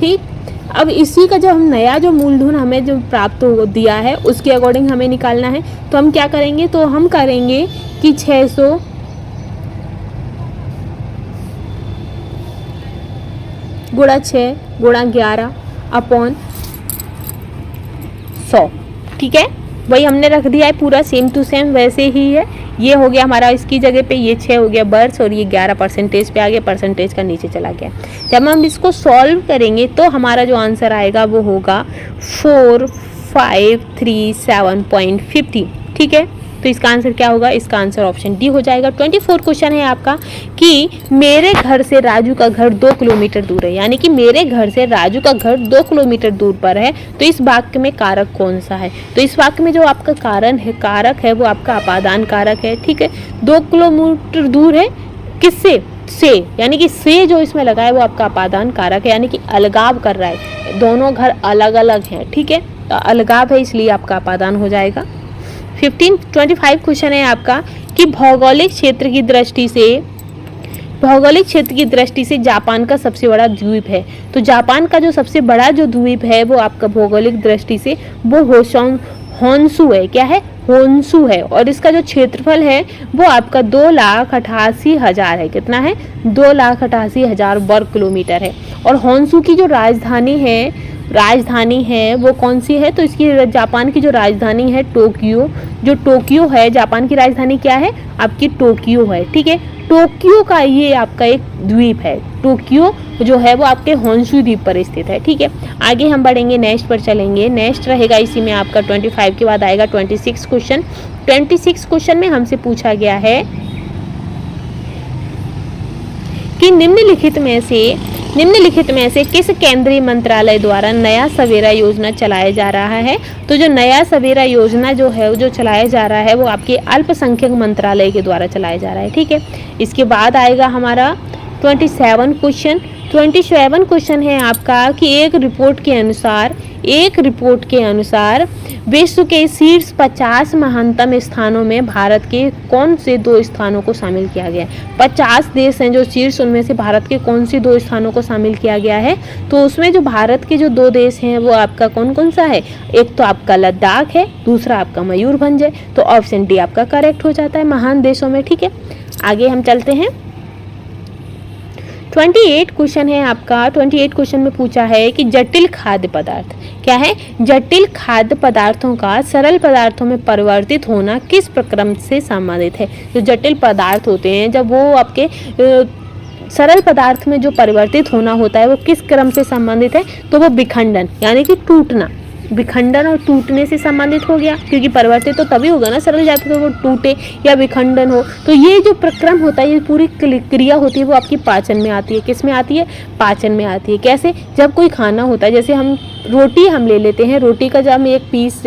ठीक, अब इसी का जो हम नया जो मूलधन हमें जो प्राप्त हो दिया है उसके अकॉर्डिंग हमें निकालना है। तो हम क्या करेंगे, तो हम करेंगे कि 600 गुणा 6 गुणा 11 अपॉन 100। ठीक है, वही हमने रख दिया है, पूरा सेम टू सेम वैसे ही है। ये हो गया हमारा, इसकी जगह पे ये 6 हो गया वर्ष और ये 11% पे आ गया, परसेंटेज का नीचे चला गया। जब हम इसको सॉल्व करेंगे तो हमारा जो आंसर आएगा वो होगा 4537.50। ठीक है, तो इसका आंसर क्या होगा, इसका आंसर ऑप्शन डी हो जाएगा। 24 क्वेश्चन है आपका कि मेरे घर से राजू का घर 2 किलोमीटर दूर है, यानी कि मेरे घर से राजू का घर 2 किलोमीटर दूर पर है। तो इस वाक्य में कारक कौन सा है। तो इस वाक्य में जो आपका कारक है वो आपका अपादान कारक है। ठीक है, 2 किलोमीटर दूर है किससे, से, यानी कि से जो इसमें लगा है वो आपका अपादान कारक है, यानी कि अलगाव कर रहा है, दोनों घर अलग अलग हैं। ठीक है, तो अलगाव है इसलिए आपका अपादान हो जाएगा। 25 क्वेश्चन है आपका कि भौगोलिक क्षेत्र की दृष्टि से जापान का सबसे बड़ा द्वीप है। तो जापान का जो सबसे बड़ा जो द्वीप है वो आपका भौगोलिक दृष्टि से वो होन्शु है। क्या है, होन्शु है। और इसका जो क्षेत्रफल है वो आपका 2,88,000 है। कितना है, 2,88,000 वर्ग किलोमीटर है। और होन्शु की जो राजधानी है वो कौन सी है, तो इसकी जापान की जो राजधानी है टोक्यो। जो टोक्यो है, जापान की राजधानी क्या है आपकी, टोक्यो है। ठीक है, टोक्यो का ये आपका एक द्वीप है। टोक्यो जो है वो आपके होन्शु द्वीप पर स्थित है। ठीक है, आगे हम बढ़ेंगे, नेक्स्ट पर चलेंगे। नेक्स्ट रहेगा इसी में आपका 25 के बाद आएगा 26 क्वेश्चन। 26 क्वेश्चन में हमसे पूछा गया है कि निम्नलिखित में से किस केंद्रीय मंत्रालय द्वारा नया सवेरा योजना चलाया जा रहा है। तो जो नया सवेरा योजना जो है जो चलाया जा रहा है वो आपके अल्पसंख्यक मंत्रालय के द्वारा चलाया जा रहा है। ठीक है, इसके बाद आएगा हमारा 27 क्वेश्चन है आपका कि एक रिपोर्ट के अनुसार विश्व के शीर्ष 50 महानतम स्थानों में भारत के कौन से 2 स्थानों को शामिल किया गया है। 50 देश हैं जो शीर्ष, उनमें से भारत के कौन से 2 स्थानों को शामिल किया गया है। तो उसमें जो भारत के जो 2 देश हैं वो आपका कौन कौन सा है। एक तो आपका लद्दाख है, दूसरा आपका मयूरभंज है। तो ऑप्शन डी आपका करेक्ट हो जाता है महान देशों में। ठीक है, आगे हम चलते हैं। 28 क्वेश्चन है आपका। 28 क्वेश्चन में पूछा है कि जटिल खाद्य पदार्थ क्या है। जटिल खाद्य पदार्थों का सरल पदार्थों में परिवर्तित होना किस प्रक्रम से संबंधित है। जो जटिल पदार्थ होते हैं जब वो आपके सरल पदार्थ में जो परिवर्तित होना होता है वो किस क्रम से संबंधित है। तो वो विखंडन यानी कि टूटना, विखंडन और टूटने से संबंधित हो गया, क्योंकि परिवर्तित तो तभी होगा ना सरल जाति तो वो टूटे या विखंडन हो। तो ये जो प्रक्रम होता है, ये पूरी क्रिया होती है वो आपकी पाचन में आती है। किस में आती है। पाचन में आती है। कैसे। जब कोई खाना होता है, जैसे हम रोटी हम ले लेते हैं, रोटी का जब हम एक पीस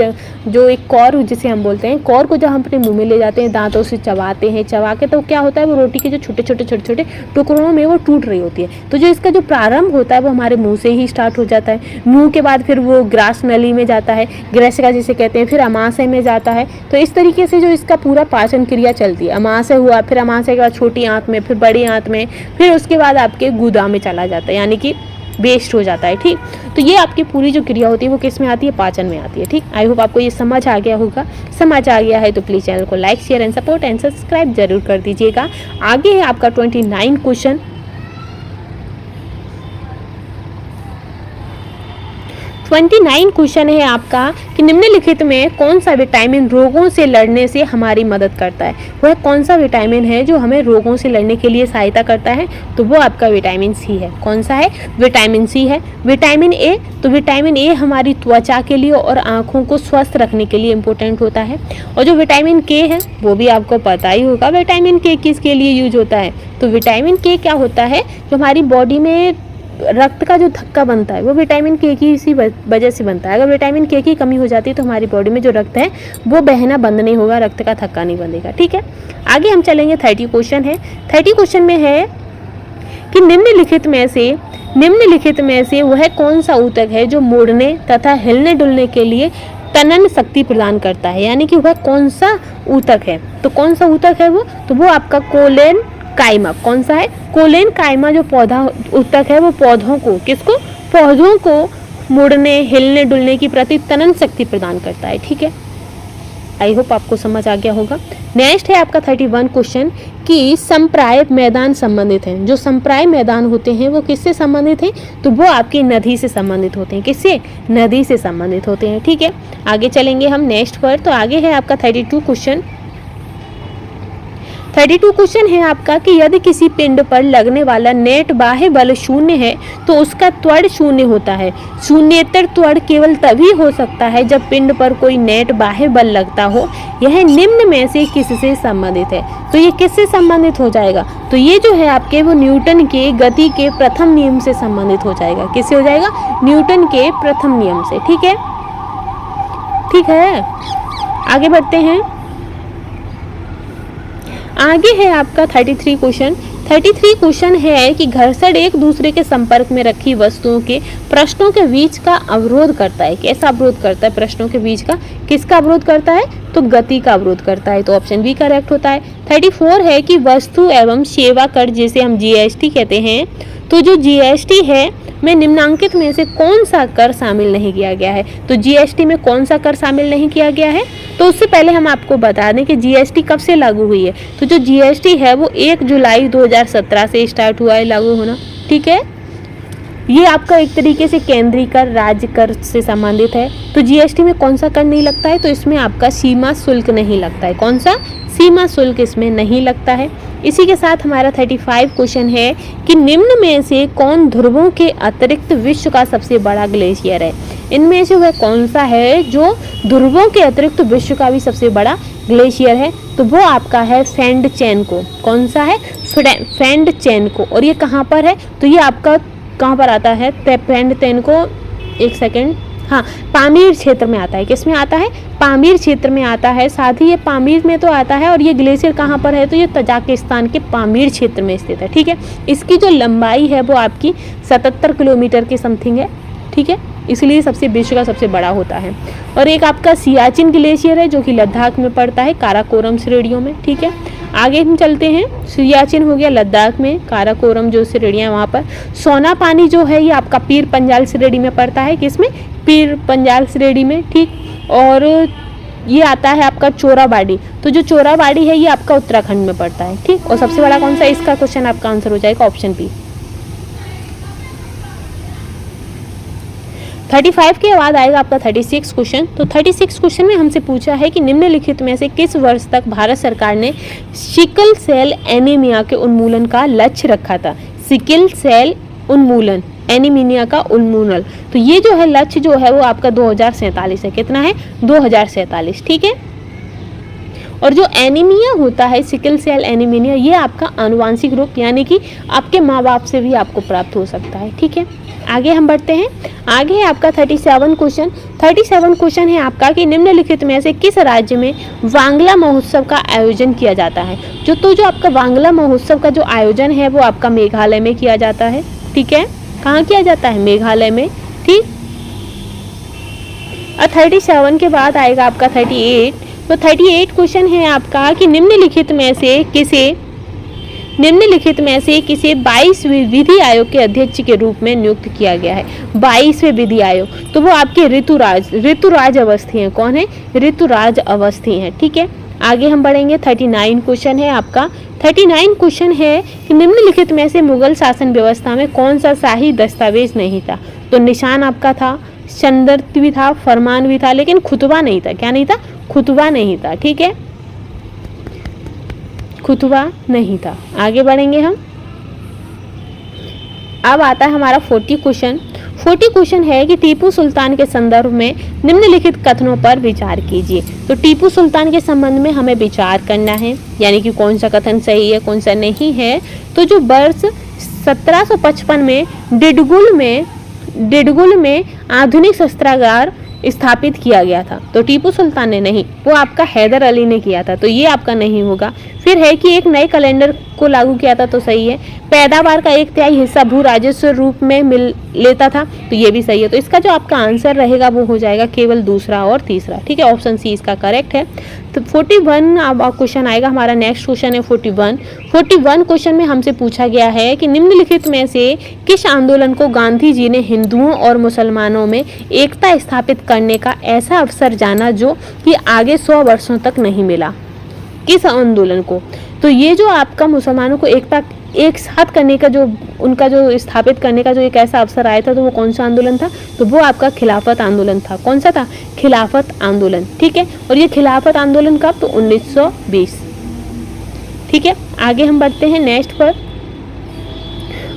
जो एक कौर जिसे हम बोलते हैं, कौर को जब हम अपने मुंह में ले जाते हैं, दांतों से चबाते हैं, चबा के तो क्या होता है वो रोटी के जो छोटे छोटे टुकड़ों में वो टूट रही होती है। तो जो इसका जो प्रारंभ होता है वो हमारे मुंह से ही स्टार्ट हो जाता है। मुंह के बाद फिर वो ग्रास नली में जाता है, ग्रसिका जिसे कहते हैं, फिर अमाशय में जाता है। तो इस तरीके से जो इसका पूरा पाचन क्रिया चलती है। अमाशय हुआ, फिर अमाशय के बाद छोटी आंत में, फिर बड़ी आंत में, फिर उसके बाद आपके गुदा में चला जाता है, यानी कि वेस्ट हो जाता है। ठीक, तो ये आपकी पूरी जो क्रिया होती है वो किस में आती है। पाचन में आती है। ठीक, आई होप आपको ये समझ आ गया होगा। समझ आ गया है तो प्लीज़ चैनल को like, share and support and subscribe जरूर कर दीजिएगा। आगे है आपका 29 क्वेश्चन। 29 क्वेश्चन है आपका कि निम्नलिखित में कौन सा विटामिन रोगों से लड़ने से हमारी मदद करता है। वह कौन सा विटामिन है जो हमें रोगों से लड़ने के लिए सहायता करता है। तो वो आपका विटामिन सी है। कौन सा है। विटामिन सी है। विटामिन ए, तो विटामिन ए हमारी त्वचा के लिए और आँखों को स्वस्थ रखने के लिए इम्पोर्टेंट होता है। और जो विटामिन के है वो भी आपको पता ही होगा विटामिन के किसके लिए यूज होता है। तो विटामिन के क्या होता है, जो हमारी बॉडी में रक्त का जो धक्का बनता है वो विटामिन के की इसी वजह से बनता है। अगर विटामिन के की कमी हो जाती है तो हमारी बॉडी में जो रक्त है वो बहना बंद नहीं होगा, रक्त का धक्का नहीं बंधेगा। ठीक है, आगे हम चलेंगे। 30 क्वेश्चन है। 30 क्वेश्चन में है कि निम्नलिखित में से वह कौन सा ऊतक है जो मुड़ने तथा हिलने डुलने के लिए तनन शक्ति प्रदान करता है। यानी कि वह कौन सा ऊतक है। तो कौन सा ऊतक है वो, तो वो आपका कोलेन काइमा। कौन सा है। कोलेन काइमा जो पौधा ऊतक है वो पौधों को मुड़ने हिलने डुलने की प्रति तनन शक्ति प्रदान करता है। ठीक है, आई होप आपको समझ आ गया होगा। नेक्स्ट है आपका 31 क्वेश्चन कि संप्राय मैदान संबंधित हैं। जो संप्राय मैदान होते हैं वो किससे संबंधित हैं। तो वो आपकी नदी से संबंधित होते हैं। किससे। नदी से संबंधित होते हैं। ठीक है, आगे चलेंगे हम नेक्स्ट पर। तो आगे है आपका 32 क्वेश्चन। 32 क्वेश्चन है आपका कि यदि किसी पिंड पर लगने वाला नेट बाह्य बल शून्य है तो उसका त्वरण शून्य होता है। शून्येतर त्वरण केवल तभी हो सकता है जब पिंड पर कोई नेट बाह्य बल लगता हो। यह निम्न में से किससे संबंधित है। तो ये किससे संबंधित हो जाएगा। तो ये जो है आपके वो न्यूटन के गति के प्रथम नियम से संबंधित हो जाएगा। किससे हो जाएगा। न्यूटन के प्रथम नियम से। ठीक है, ठीक है, आगे बढ़ते हैं। आगे है आपका 33 क्वेश्चन। 33 क्वेश्चन है कि घर्षण एक दूसरे के संपर्क में रखी वस्तुओं के पृष्ठों के बीच का अवरोध करता है। कैसा अवरोध करता है। पृष्ठों के बीच का किसका अवरोध करता है। तो गति का अवरोध करता है। तो ऑप्शन बी करेक्ट होता है। 34 है कि वस्तु एवं सेवा कर जिसे हम जीएसटी कहते हैं, तो जो जीएसटी है में निम्नांकित में से कौन सा कर शामिल नहीं किया गया है। तो जीएसटी में कौन सा कर शामिल नहीं किया गया है। तो उससे पहले हम आपको बता दें कि जीएसटी कब से लागू हुई है। तो जो जीएसटी है वो 1 जुलाई 2017 से स्टार्ट हुआ है लागू होना। ठीक है, ये आपका एक तरीके से केंद्रीय कर राज्य कर से संबंधित है। तो जीएसटी में कौन सा कर नहीं लगता है। तो इसमें आपका सीमा शुल्क नहीं लगता है। कौन सा। सीमा शुल्क इसमें नहीं लगता है। इसी के साथ हमारा 35 क्वेश्चन है कि निम्न में से कौन ध्रुवों के अतिरिक्त विश्व का सबसे बड़ा ग्लेशियर है। इनमें से वह कौन सा है जो ध्रुवों के अतिरिक्त विश्व का भी सबसे बड़ा ग्लेशियर है। तो वो आपका है फेंडचेनको। कौन सा है। फेंडचेनको। और ये कहाँ पर है। तो ये आपका कहाँ पर आता है। फेंडचेनको, एक सेकेंड, हाँ, पामीर क्षेत्र में आता है। किस में आता है? पामीर क्षेत्र में आता है। साथ ही ये पामीर में तो आता है और ये ग्लेशियर कहाँ पर है? तो ये तजाकिस्तान के पामीर क्षेत्र में स्थित है। ठीक है, इसकी जो लंबाई है वो आपकी 77 किलोमीटर के समथिंग है। ठीक है, इसलिए सबसे विश्व का सबसे बड़ा होता है। और एक आपका सियाचिन ग्लेशियर है जो कि लद्दाख में पड़ता है, काराकोरम श्रेणियों में। ठीक है, आगे हम चलते हैं। सियाचिन हो गया लद्दाख में, काराकोरम जो श्रेणियाँ वहाँ पर। सोना पानी जो है ये आपका पीर पंजाल श्रेणी में पड़ता है। किसमें? पीर पंजाल श्रेणी में। ठीक, और ये आता है आपका चोराबाड़ी। तो जो चोराबाड़ी है ये आपका उत्तराखंड में पड़ता है। ठीक, और सबसे बड़ा कौन सा? इसका क्वेश्चन आपका आंसर हो जाएगा ऑप्शन बी। 35 के बाद आएगा आपका 36 क्वेश्चन। तो 36 क्वेश्चन में हमसे पूछा है कि निम्नलिखित में से किस वर्ष तक भारत सरकार ने सिकल सेल एनीमिया के उन्मूलन का लक्ष्य रखा था? सिकल सेल उन्मूलन, एनीमिया का उन्मूलन। तो ये जो है लक्ष्य जो है वो आपका 2047 है। कितना है? 2047। ठीक है, और जो एनीमिया होता है, सिकल सेल एनीमिया, ये आपका आनुवांशिक रोग यानी कि आपके माँ बाप से भी आपको प्राप्त हो सकता है। ठीक है, आगे हम बढ़ते हैं। आगे है आपका 37 क्वेश्चन। 37 क्वेश्चन है आपका कि निम्नलिखित में से किस राज्य में वांगला महोत्सव का आयोजन किया जाता है? जो आपका वांगला महोत्सव का जो आयोजन है वो आपका मेघालय में किया जाता है। ठीक है, कहाँ किया जाता है? मेघालय में। ठीक, और 37 के बाद आएगा आपका 38। तो 38 क्वेश्चन है आपका कि निम्नलिखित में से किसे 22वें विधि आयोग के अध्यक्ष के रूप में नियुक्त किया गया है? 22वें विधि आयोग, तो वो आपके ऋतुराज अवस्थी हैं। कौन है? ऋतुराज अवस्थी हैं। ठीक है, आगे हम बढ़ेंगे। 39 क्वेश्चन है आपका। 39 क्वेश्चन है कि निम्नलिखित में से मुगल शासन व्यवस्था में कौन सा शाही दस्तावेज नहीं था? तो निशान आपका था, संदर्भ भी था, फरमान भी था, लेकिन खुतबा नहीं था। क्या नहीं था? खुतबा नहीं था। ठीक है, खुतबा नहीं था। आगे बढ़ेंगे हम। अब आता है हमारा 40 क्वेश्चन। 40 क्वेश्चन है कि टीपू सुल्तान के संदर्भ में निम्नलिखित कथनों पर विचार कीजिए। तो टीपू सुल्तान के संबंध में हमें विचार करना है, यानी कि कौन सा कथन सही है, कौन सा नहीं है। तो जो वर्ष 1755 में डिडगुल में आधुनिक शस्त्रागार स्थापित किया गया था, तो टीपू सुल्तान ने नहीं, वो आपका हैदर अली ने किया था। तो ये आपका नहीं होगा। फिर है कि एक नए कैलेंडर को लागू किया था, तो सही है। पैदावार का 1/3 हिस्सा भू राजस्व रूप में मिल लेता था, तो ये भी सही है। तो इसका जो आपका आंसर रहेगा वो हो जाएगा केवल दूसरा और तीसरा। ठीक है, ऑप्शन सी इसका करेक्ट है। तो 41 अब क्वेश्चन आएगा हमारा। नेक्स्ट क्वेश्चन है 41 क्वेश्चन में हमसे पूछा गया है कि निम्नलिखित में से किस आंदोलन को गांधी जी ने हिंदुओं और मुसलमानों में एकता स्थापित करने का ऐसा अवसर जाना जो कि आगे 100 वर्षों तक नहीं मिला? किस आंदोलन को? तो ये जो आपका मुसलमानों को एकता एक साथ करने का जो उनका जो स्थापित करने का जो एक ऐसा अवसर आया था, तो वो कौन सा आंदोलन था? तो वो आपका खिलाफत आंदोलन था। कौन सा था? खिलाफत आंदोलन। ठीक है, और ये खिलाफत आंदोलन कब? तो 1920। ठीक है, आगे हम बढ़ते हैं नेक्स्ट पर।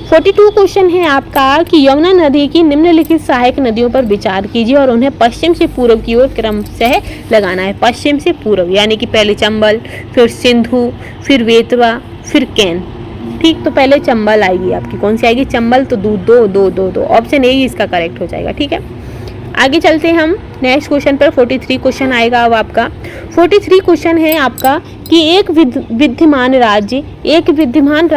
42 क्वेश्चन है आपका कि यमुना नदी की निम्नलिखित सहायक नदियों पर विचार कीजिए और उन्हें पश्चिम से पूर्व की ओर क्रमशः लगाना है। पश्चिम से पूर्व यानी कि पहले चंबल, फिर सिंधु, फिर बेतवा, फिर कैन। ठीक, तो पहले चंबल आएगी आपकी। कौन सी आएगी? चंबल। तो दो ऑप्शन ए इसका करेक्ट हो जाएगा। ठीक है, आगे चलते हैं हम नेक्स्ट क्वेश्चन पर। 43 क्वेश्चन आएगा अब आपका। 43 क्वेश्चन है आपका कि एक विद्यमान राज्य की एक विद्यमान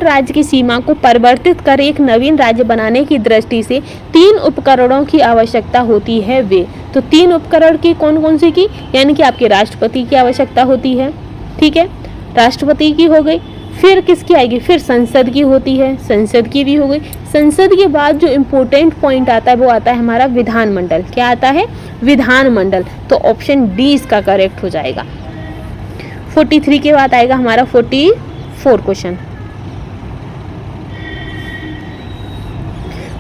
राज्य की सीमा को परिवर्तित कर एक नवीन राज्य बनाने की दृष्टि से 3 उपकरणों की आवश्यकता होती है। वे तो 3 उपकरण की कौन सी की? यानी कि आपके राष्ट्रपति की आवश्यकता होती है। ठीक है, राष्ट्रपति की हो गई। फिर किसकी आएगी? फिर संसद की होती है, संसद की भी हो गई। संसद के बाद जो इम्पोर्टेंट पॉइंट आता है वो आता है हमारा विधानमंडल। क्या आता है? विधानमंडल। तो ऑप्शन डी इसका करेक्ट हो जाएगा। 43 के बाद आएगा हमारा 44 क्वेश्चन।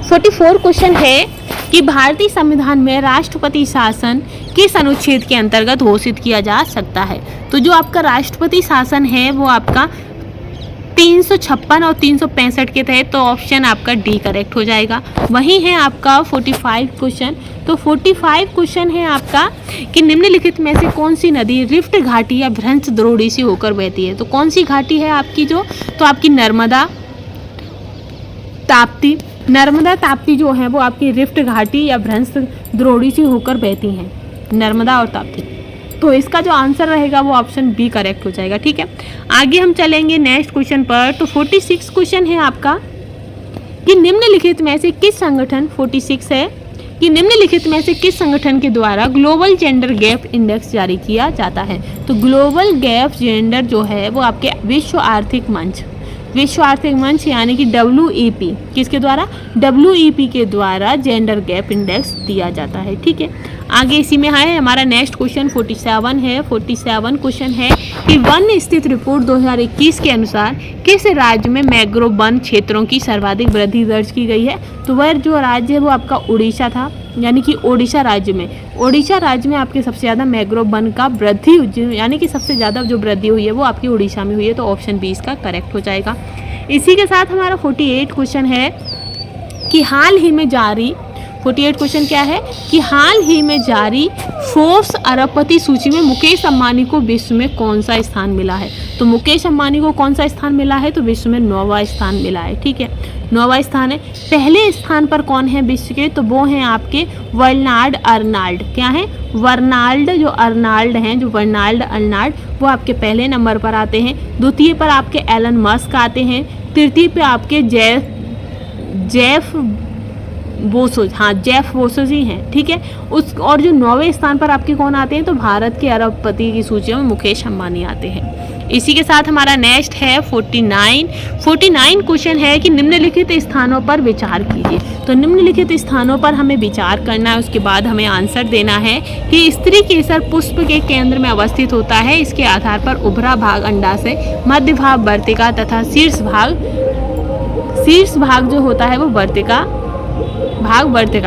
44 क्वेश्चन है कि भारतीय संविधान में राष्ट्रपति शासन किस अनुच्छेद के अंतर्गत घोषित किया जा सकता है? तो जो आपका राष्ट्रपति शासन है वो आपका 356 और 365 के तहत, तो ऑप्शन आपका डी करेक्ट हो जाएगा। वही है आपका 45 क्वेश्चन। तो 45 क्वेश्चन है आपका कि निम्नलिखित में से कौन सी नदी रिफ्ट घाटी या भ्रंश द्रोणी से होकर बहती है? तो कौन सी घाटी है आपकी जो? तो आपकी नर्मदा, ताप्ती, नर्मदा ताप्ती जो है वो आपकी रिफ्ट घाटी या भ्रंश द्रोणी से होकर बहती हैं, नर्मदा और ताप्ती। तो इसका जो आंसर रहेगा वो ऑप्शन बी करेक्ट हो जाएगा। ठीक है, आगे हम चलेंगे नेक्स्ट क्वेश्चन पर। तो 46 क्वेश्चन है आपका कि निम्नलिखित में से किस संगठन, 46 है कि निम्नलिखित में से किस संगठन के द्वारा ग्लोबल जेंडर गैप इंडेक्स जारी किया जाता है। तो ग्लोबल गैप जेंडर जो है वो आपके विश्व आर्थिक मंच यानी कि WEP, किसके द्वारा, WEP के द्वारा जेंडर गैप इंडेक्स दिया जाता है। ठीक है, आगे इसी में है हमारा नेक्स्ट क्वेश्चन 47 है। 47 क्वेश्चन है कि वन स्थित रिपोर्ट 2021 के अनुसार किस राज्य में मैंग्रोव वन क्षेत्रों की सर्वाधिक वृद्धि दर्ज की गई है। तो वह जो राज्य है वो आपका उड़ीसा था, यानी कि ओडिशा राज्य में आपके सबसे ज़्यादा मैंग्रोव वन का वृद्धि, यानी कि सबसे ज़्यादा जो वृद्धि हुई है वो आपकी उड़ीसा में हुई है। तो ऑप्शन बी इसका करेक्ट हो जाएगा। इसी के साथ हमारा 48 क्वेश्चन है कि हाल ही में जारी 48 क्वेश्चन क्या है कि हाल ही में जारी फोर्ब्स अरबपति सूची में मुकेश अंबानी को विश्व में कौन सा स्थान मिला है। तो मुकेश अंबानी को कौन सा स्थान मिला है, तो विश्व में 9वां स्थान मिला है। ठीक है, 9वां स्थान है। पहले स्थान पर कौन है विश्व के, तो वो हैं आपके वर्नाल्ड अर्नाल्ड। क्या है, वर्नाल्ड, जो अर्नाल्ड हैं, जो वर्नाल्ड अर्नाल्ड वो आपके पहले नंबर पर आते हैं। द्वितीय पर आपके एलन मस्क आते हैं। तृतीय पे आपके जेफ बेजोस ही हैं। ठीक है, और जो 9वें स्थान पर आपके कौन आते हैं, तो भारत के अरबपति की सूची में मुकेश अंबानी आते हैं। इसी के साथ हमारा नेक्स्ट है 49 क्वेश्चन है कि निम्नलिखित स्थानों पर विचार कीजिए। तो निम्नलिखित स्थानों पर हमें विचार करना है, उसके बाद हमें आंसर देना है कि स्त्री केसर पुष्प के केंद्र में अवस्थित होता है। इसके आधार पर उभरा भाग अंडाशय, मध्य भाग वर्तिका तथा शीर्ष भाग जो होता है वो वर्तिका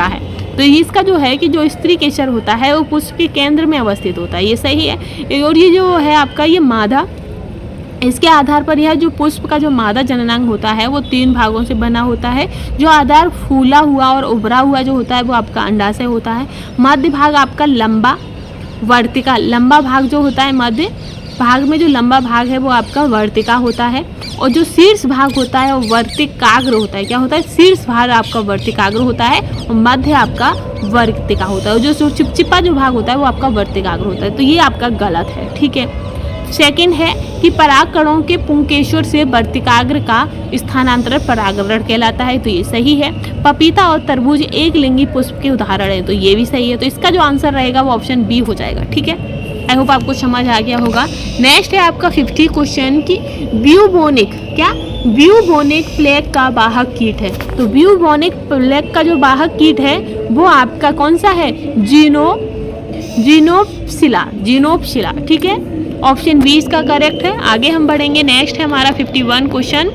है। तो इसका जो है कि जो स्त्री केसर होता है वो पुष्प के केंद्र में अवस्थित होता है, ये सही है। और ये जो है आपका ये मादा, इसके आधार पर यह जो पुष्प का जो मादा जननांग होता है वो 3 भागों से बना होता है। जो आधार फूला हुआ और उभरा हुआ जो होता है वो आपका अंडाशय होता है। मध्य भाग आपका लंबा भाग जो होता है, मध्य भाग में जो लंबा भाग है वो आपका वर्तिका होता है। और जो शीर्ष भाग होता है वो वर्तिकाग्र होता है। क्या होता है, शीर्ष भाग आपका वर्तिकाग्र होता है और मध्य आपका वर्तिका होता है। और जो चिपचिपा जो भाग होता है वो आपका वर्तिकाग्र होता है। तो ये आपका गलत है। ठीक है, सेकंड है कि परागकणों के पुंकेश्वर से वर्तिकाग्र का स्थानांतरण परागवरण कहलाता है। तो ये सही है। पपीता और तरबूज एक लिंगी पुष्प के उदाहरण है। तो ये भी सही है। तो इसका जो आंसर रहेगा वो ऑप्शन बी हो जाएगा। ठीक है, आई होप आपको समझ आ गया होगा। नेक्स्ट है आपका 50 क्वेश्चन की ब्यूबोनिक प्लेग का वाहक कीट है। तो ब्यूबोनिक प्लेग का जो वाहक कीट है वो आपका कौन सा है, जीनोपसिला। ठीक है, ऑप्शन बी इसका करेक्ट है। आगे हम बढ़ेंगे। नेक्स्ट है हमारा 51 क्वेश्चन।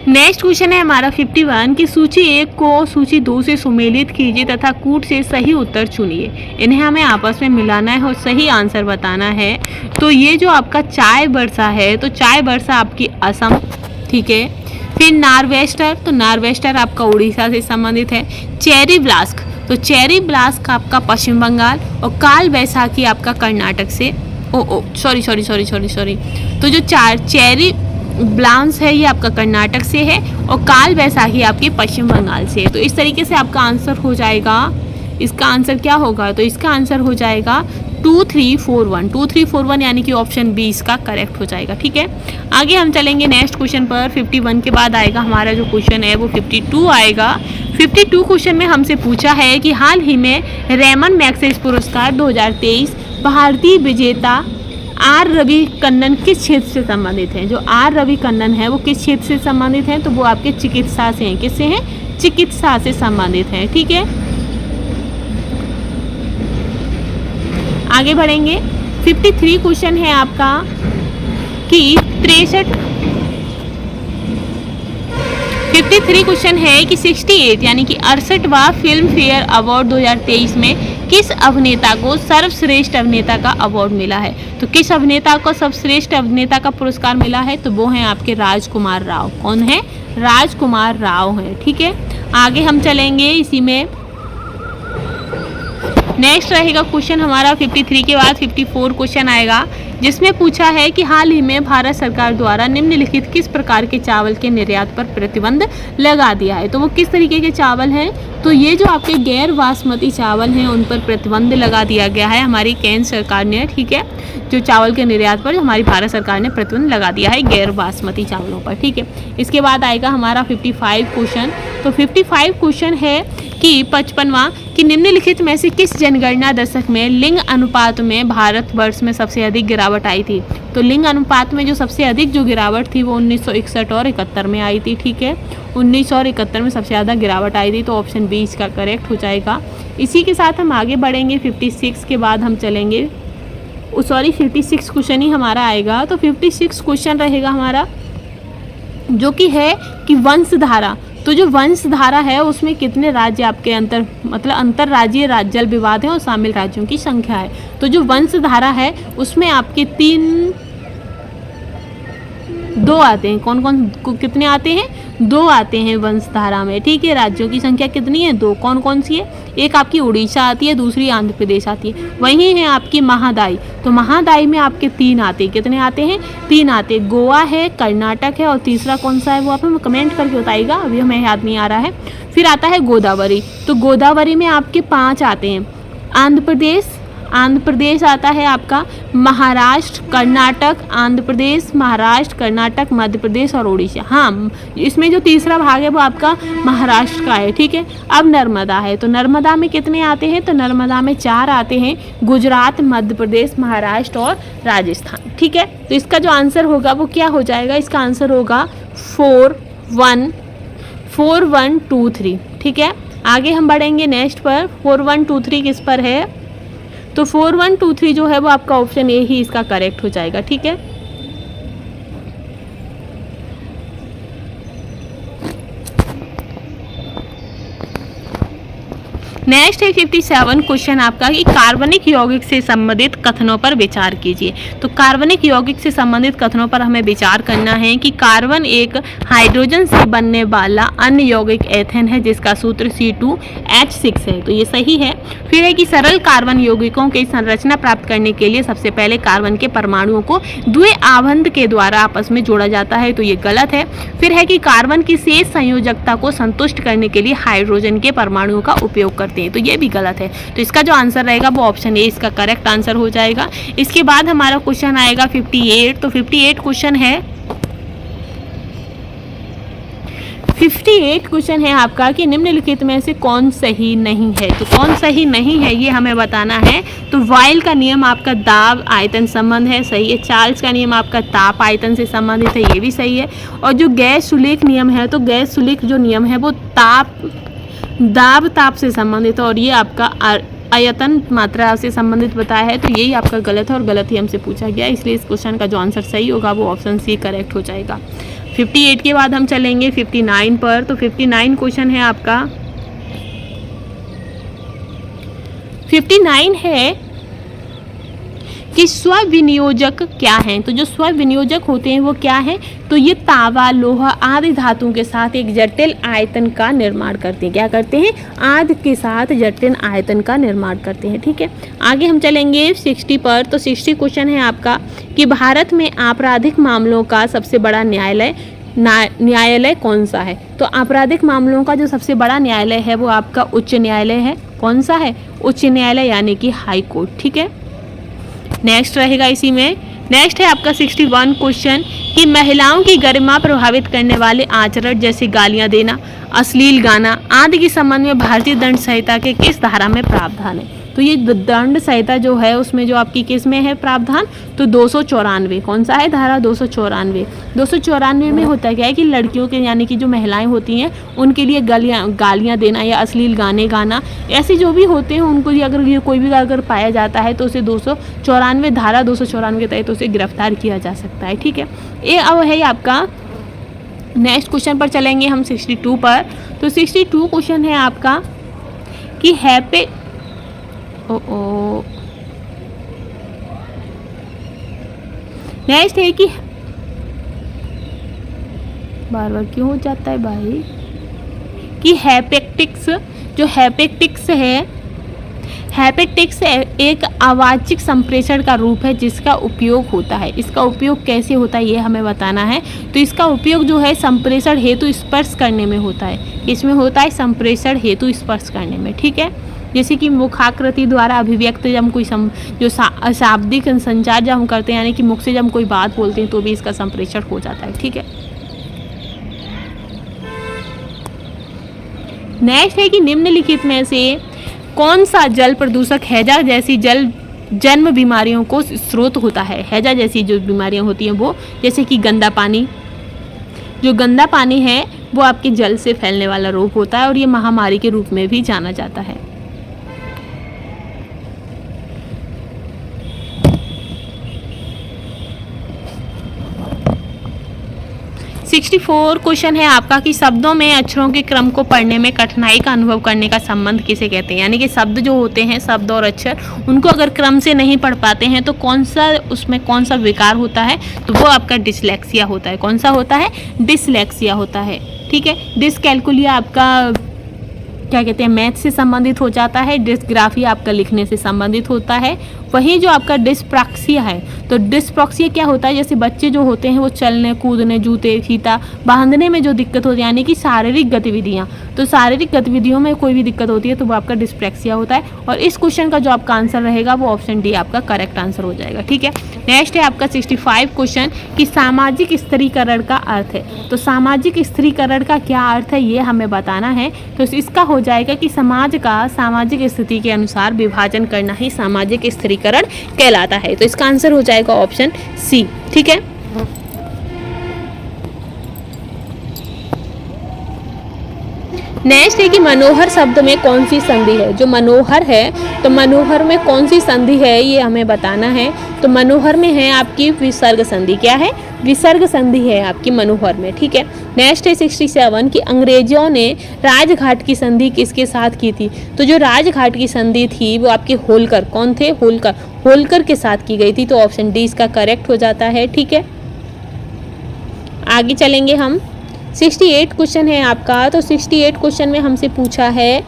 नेक्स्ट क्वेश्चन है हमारा 51 की सूची 1 को सूची 2 से सुमेलित कीजिए तथा कूट से सही उत्तर चुनिए। इन्हें हमें आपस में मिलाना है और सही आंसर बताना है। तो ये जो आपका चाय वर्षा है, तो चाय वर्षा आपकी असम। ठीक है, फिर नार्वेस्टर, तो नार्वेस्टर आपका उड़ीसा से संबंधित है। चेरी ब्लास्क, तो चेरी ब्लास्क आपका पश्चिम बंगाल। और काल बैसाखी आपका कर्नाटक से। सॉरी। तो जो चेरी ब्लांस है ये आपका कर्नाटक से है और काल बैसाखी आपके पश्चिम बंगाल से है। तो इस तरीके से आपका आंसर हो जाएगा। इसका आंसर क्या होगा, तो इसका आंसर हो जाएगा 2341 यानी कि ऑप्शन बी इसका करेक्ट हो जाएगा। ठीक है, आगे हम चलेंगे नेक्स्ट क्वेश्चन पर। 51 के बाद आएगा हमारा जो क्वेश्चन है वो 52 आएगा। 52 क्वेश्चन में हमसे पूछा है कि हाल ही में रेमन मैग्सेसे पुरस्कार 2023 भारतीय विजेता आर रवि कन्नन किस क्षेत्र से संबंधित हैं। जो आर रवि कन्नन है वो किस क्षेत्र से संबंधित हैं, तो वो आपके चिकित्सा से हैं। किससे हैं, चिकित्सा से संबंधित हैं। ठीक है, आगे बढ़ेंगे। 53 क्वेश्चन है आपका कि 53 क्वेश्चन है कि 68 यानी कि 68वां फिल्म फेयर अवार्ड 2023 में किस अभिनेता को सर्वश्रेष्ठ अभिनेता का अवार्ड मिला है। तो किस अभिनेता को सर्वश्रेष्ठ अभिनेता का पुरस्कार मिला है, तो वो हैं आपके राजकुमार राव। कौन है, राजकुमार राव है। ठीक है, आगे हम चलेंगे। इसी में नेक्स्ट रहेगा क्वेश्चन हमारा 53 के बाद 54 क्वेश्चन आएगा जिसमें पूछा है कि हाल ही में भारत सरकार द्वारा निम्नलिखित किस प्रकार के चावल के निर्यात पर प्रतिबंध लगा दिया है। तो वो किस तरीके के चावल हैं, तो ये जो आपके गैर बासमती चावल हैं उन पर प्रतिबंध लगा दिया गया है हमारी केंद्र सरकार ने, ठीक है। जो चावल के निर्यात पर हमारी भारत सरकार ने प्रतिबंध लगा दिया है गैर बासमती चावलों पर, ठीक है। इसके बाद आएगा हमारा 55 क्वेश्चन। तो 55 क्वेश्चन है कि 55वां कि निम्नलिखित में से किस जनगणना दशक में लिंग अनुपात में भारतवर्ष में सबसे अधिक गिरावट आई थी। तो लिंग अनुपात में जो सबसे अधिक जो गिरावट थी वो 1961 और 71 में आई थी, ठीक है। 19 और 71 में सबसे ज़्यादा गिरावट आई थी, तो ऑप्शन बी इसका करेक्ट हो जाएगा। इसी के साथ हम आगे बढ़ेंगे। 56 के बाद हम चलेंगे, 56 क्वेश्चन ही हमारा आएगा। तो 56 क्वेश्चन रहेगा हमारा जो कि है कि वंशधारा। तो जो वंशधारा है उसमें कितने राज्य आपके अंतरराज्यीय जल विवाद है और शामिल राज्यों की संख्या है। तो जो वंशधारा है उसमें आपके 2 आते हैं। कौन कौन कितने आते हैं? 2 आते हैं वंशधारा में, ठीक है। राज्यों की संख्या कितनी है? 2। कौन कौन सी है? एक आपकी उड़ीसा आती है, दूसरी आंध्र प्रदेश आती है। वहीं है आपकी महादाई। तो महादाई में आपके 3 आते हैं। कितने आते हैं? 3 आते हैं। गोवा है, कर्नाटक है और तीसरा कौन सा है वो आप हमें कमेंट करके बताइएगा, अभी हमें याद नहीं आ रहा है। फिर आता है गोदावरी। तो गोदावरी में आपके 5 आते हैं। आंध्र प्रदेश आता है आपका, महाराष्ट्र, कर्नाटक, आंध्र प्रदेश, महाराष्ट्र, कर्नाटक, मध्य प्रदेश और उड़ीसा। हाँ, इसमें जो तीसरा भाग है वो आपका महाराष्ट्र का है, ठीक है। अब नर्मदा है। तो नर्मदा में कितने आते हैं? तो नर्मदा में 4 आते हैं। गुजरात, मध्य प्रदेश, महाराष्ट्र और राजस्थान, ठीक है। तो इसका जो आंसर होगा वो क्या हो जाएगा? इसका आंसर होगा 4, 1, 2, 3, ठीक है। आगे हम बढ़ेंगे नेक्स्ट पर। 4, 1, 2, 3 किस पर है? तो 4, 1, 2, 3 जो है वो आपका ऑप्शन ए ही इसका करेक्ट हो जाएगा, ठीक है। नेक्स्ट है 57 क्वेश्चन आपका कि कार्बनिक यौगिक से संबंधित कथनों पर विचार कीजिए। तो कार्बनिक यौगिक से संबंधित कथनों पर हमें विचार करना है कि कार्बन एक हाइड्रोजन से बनने वाला अन्य यौगिक एथेन है जिसका सूत्र C2H6 है, तो ये सही है। फिर है कि सरल कार्बन यौगिकों की संरचना प्राप्त करने के लिए सबसे पहले कार्बन के परमाणुओं को द्वि आबंध के द्वारा आपस में जोड़ा जाता है, तो ये गलत है। फिर है कि कार्बन की शेष संयोजकता को संतुष्ट करने के लिए हाइड्रोजन के परमाणुओं का उपयोग करते हैं, तो ये भी गलत है। तो इसका जो आंसर रहेगा वो ऑप्शन ए इसका करेक्ट आंसर हो जाएगा। इसके बाद हमारा क्वेश्चन आएगा 58। तो 58 क्वेश्चन है 58 क्वेश्चन है आपका कि निम्नलिखित में से कौन सही नहीं है। तो कौन सही नहीं है ये हमें बताना है। तो वाइल का नियम आपका दाब आयतन संबंध है, सही है। चार्ल्स का नियम आपका ताप आयतन से संबंधित है, ये भी सही है। और जो गैस सुलेख नियम है, तो गैस सुलेख जो नियम है वो दाब ताप से संबंधित है और ये आपका आयतन मात्रा से संबंधित बताया है, तो यही आपका गलत है और गलत ही हमसे पूछा गया, इसलिए इस क्वेश्चन का जो आंसर सही होगा वो ऑप्शन सी करेक्ट हो जाएगा। 58 के बाद हम चलेंगे 59 पर। तो 59 क्वेश्चन है आपका 59 है कि स्वविनियोजक क्या हैं। तो जो स्वविनियोजक होते हैं वो क्या हैं? तो ये तांबा, लोहा आदि धातुओं के साथ एक जटिल आयतन का निर्माण करते हैं। क्या करते हैं? आदि के साथ जटिल आयतन का निर्माण करते हैं, ठीक है। आगे हम चलेंगे 60 पर। तो 60 क्वेश्चन है आपका कि भारत में आपराधिक मामलों का सबसे बड़ा न्यायालय कौन सा है। तो आपराधिक मामलों का जो सबसे बड़ा न्यायालय है वो आपका उच्च न्यायालय है। कौन सा है? उच्च न्यायालय यानी कि हाई कोर्ट, ठीक है। नेक्स्ट रहेगा इसी में, नेक्स्ट है आपका 61 क्वेश्चन कि महिलाओं की गरिमा प्रभावित करने वाले आचरण जैसे गालियां देना, अश्लील गाना आदि के संबंध में भारतीय दंड संहिता के किस धारा में प्रावधान है। तो ये दंड संहिता जो है उसमें जो आपकी किस में है प्रावधान? तो 294। कौन सा है धारा? 294। 294 में होता क्या है कि लड़कियों के यानी कि जो महिलाएं होती हैं उनके लिए गालियाँ देना या अश्लील गाने गाना ऐसे जो भी होते हैं उनको अगर ये कोई भी अगर पाया जाता है तो उसे 294 धारा 294 के तहत उसे गिरफ्तार किया जा सकता है, ठीक है। ये अब है आपका नेक्स्ट क्वेश्चन पर चलेंगे हम 62 पर। तो 62 क्वेश्चन है आपका कि नेक्स्ट है कि बार बार क्यों हो जाता है भाई कि हेपेटिक्स जो हेपेटिक्स है हैपेटिक्स एक आवाज़िक संप्रेषण का रूप है जिसका उपयोग होता है। इसका उपयोग कैसे होता है ये हमें बताना है। तो इसका उपयोग जो है संप्रेषण हेतु स्पर्श करने में होता है। इसमें होता है संप्रेषण हेतु स्पर्श करने में, ठीक है। जैसे कि मुखाकृति द्वारा अभिव्यक्त जब हम कोई जो अशाब्दिक संचार जब हम करते हैं, यानी कि मुख से जब हम कोई बात बोलते हैं तो भी इसका संप्रेषण हो जाता है, ठीक है। नेक्स्ट है कि निम्नलिखित में से कौन सा जल प्रदूषक हैजा जैसी जन्म बीमारियों को स्रोत होता है। हैजा जैसी जो बीमारियां होती हैं वो, जैसे कि गंदा पानी। जो गंदा पानी है वो आपके जल से फैलने वाला रोग होता है और ये महामारी के रूप में भी जाना जाता है। 64 क्वेश्चन है आपका कि शब्दों में अक्षरों के क्रम को पढ़ने में कठिनाई का अनुभव करने का संबंध किसे कहते हैं। यानी कि शब्द जो होते हैं, शब्द और अक्षर, उनको अगर क्रम से नहीं पढ़ पाते हैं तो उसमें कौन सा विकार होता है, तो वो आपका डिसलेक्सिया होता है। कौन सा होता है? डिसलेक्सिया होता है, ठीक है। डिसकैल्कुलिया आपका क्या कहते हैं, मैथ से संबंधित हो जाता है। डिस्ग्राफिया आपका लिखने से संबंधित होता है। वहीं जो आपका डिस्प्रॉक्सिया है, तो डिस्प्रॉक्सिया क्या होता है, जैसे बच्चे जो होते हैं वो चलने कूदने, जूते फीता बांधने में जो दिक्कत होती है, यानी कि शारीरिक गतिविधियाँ, तो शारीरिक गतिविधियों में कोई भी दिक्कत होती है तो वो आपका डिस्प्रैक्सिया होता है। और इस क्वेश्चन का जो आपका आंसर रहेगा वो ऑप्शन डी आपका करेक्ट आंसर हो जाएगा, ठीक है। नेक्स्ट है आपका 65 क्वेश्चन कि सामाजिक स्त्रीकरण का अर्थ है। तो सामाजिक स्त्रीकरण का क्या अर्थ है ये हमें बताना है। तो इसका हो जाएगा कि समाज का सामाजिक स्थिति के अनुसार विभाजन करना ही सामाजिक स्त्रीकरण कहलाता है। तो इसका आंसर हो जाएगा ऑप्शन सी, ठीक है। नेक्स्ट है कि मनोहर शब्द में कौन सी संधि है। जो मनोहर है तो मनोहर में कौन सी संधि है ये हमें बताना है। तो मनोहर में है आपकी विसर्ग संधि। क्या है? विसर्ग संधि है आपकी मनोहर में, ठीक है। नेक्स्ट है 67 कि अंग्रेजों ने राजघाट की संधि किसके साथ की थी। तो जो राजघाट की संधि थी वो आपके होलकर, कौन थे? होलकर के साथ की गई थी। तो ऑप्शन डी इसका करेक्ट हो जाता है, ठीक है। आगे चलेंगे हम। 68 क्वेश्चन है आपका। तो 68 क्वेश्चन में हमसे पूछा है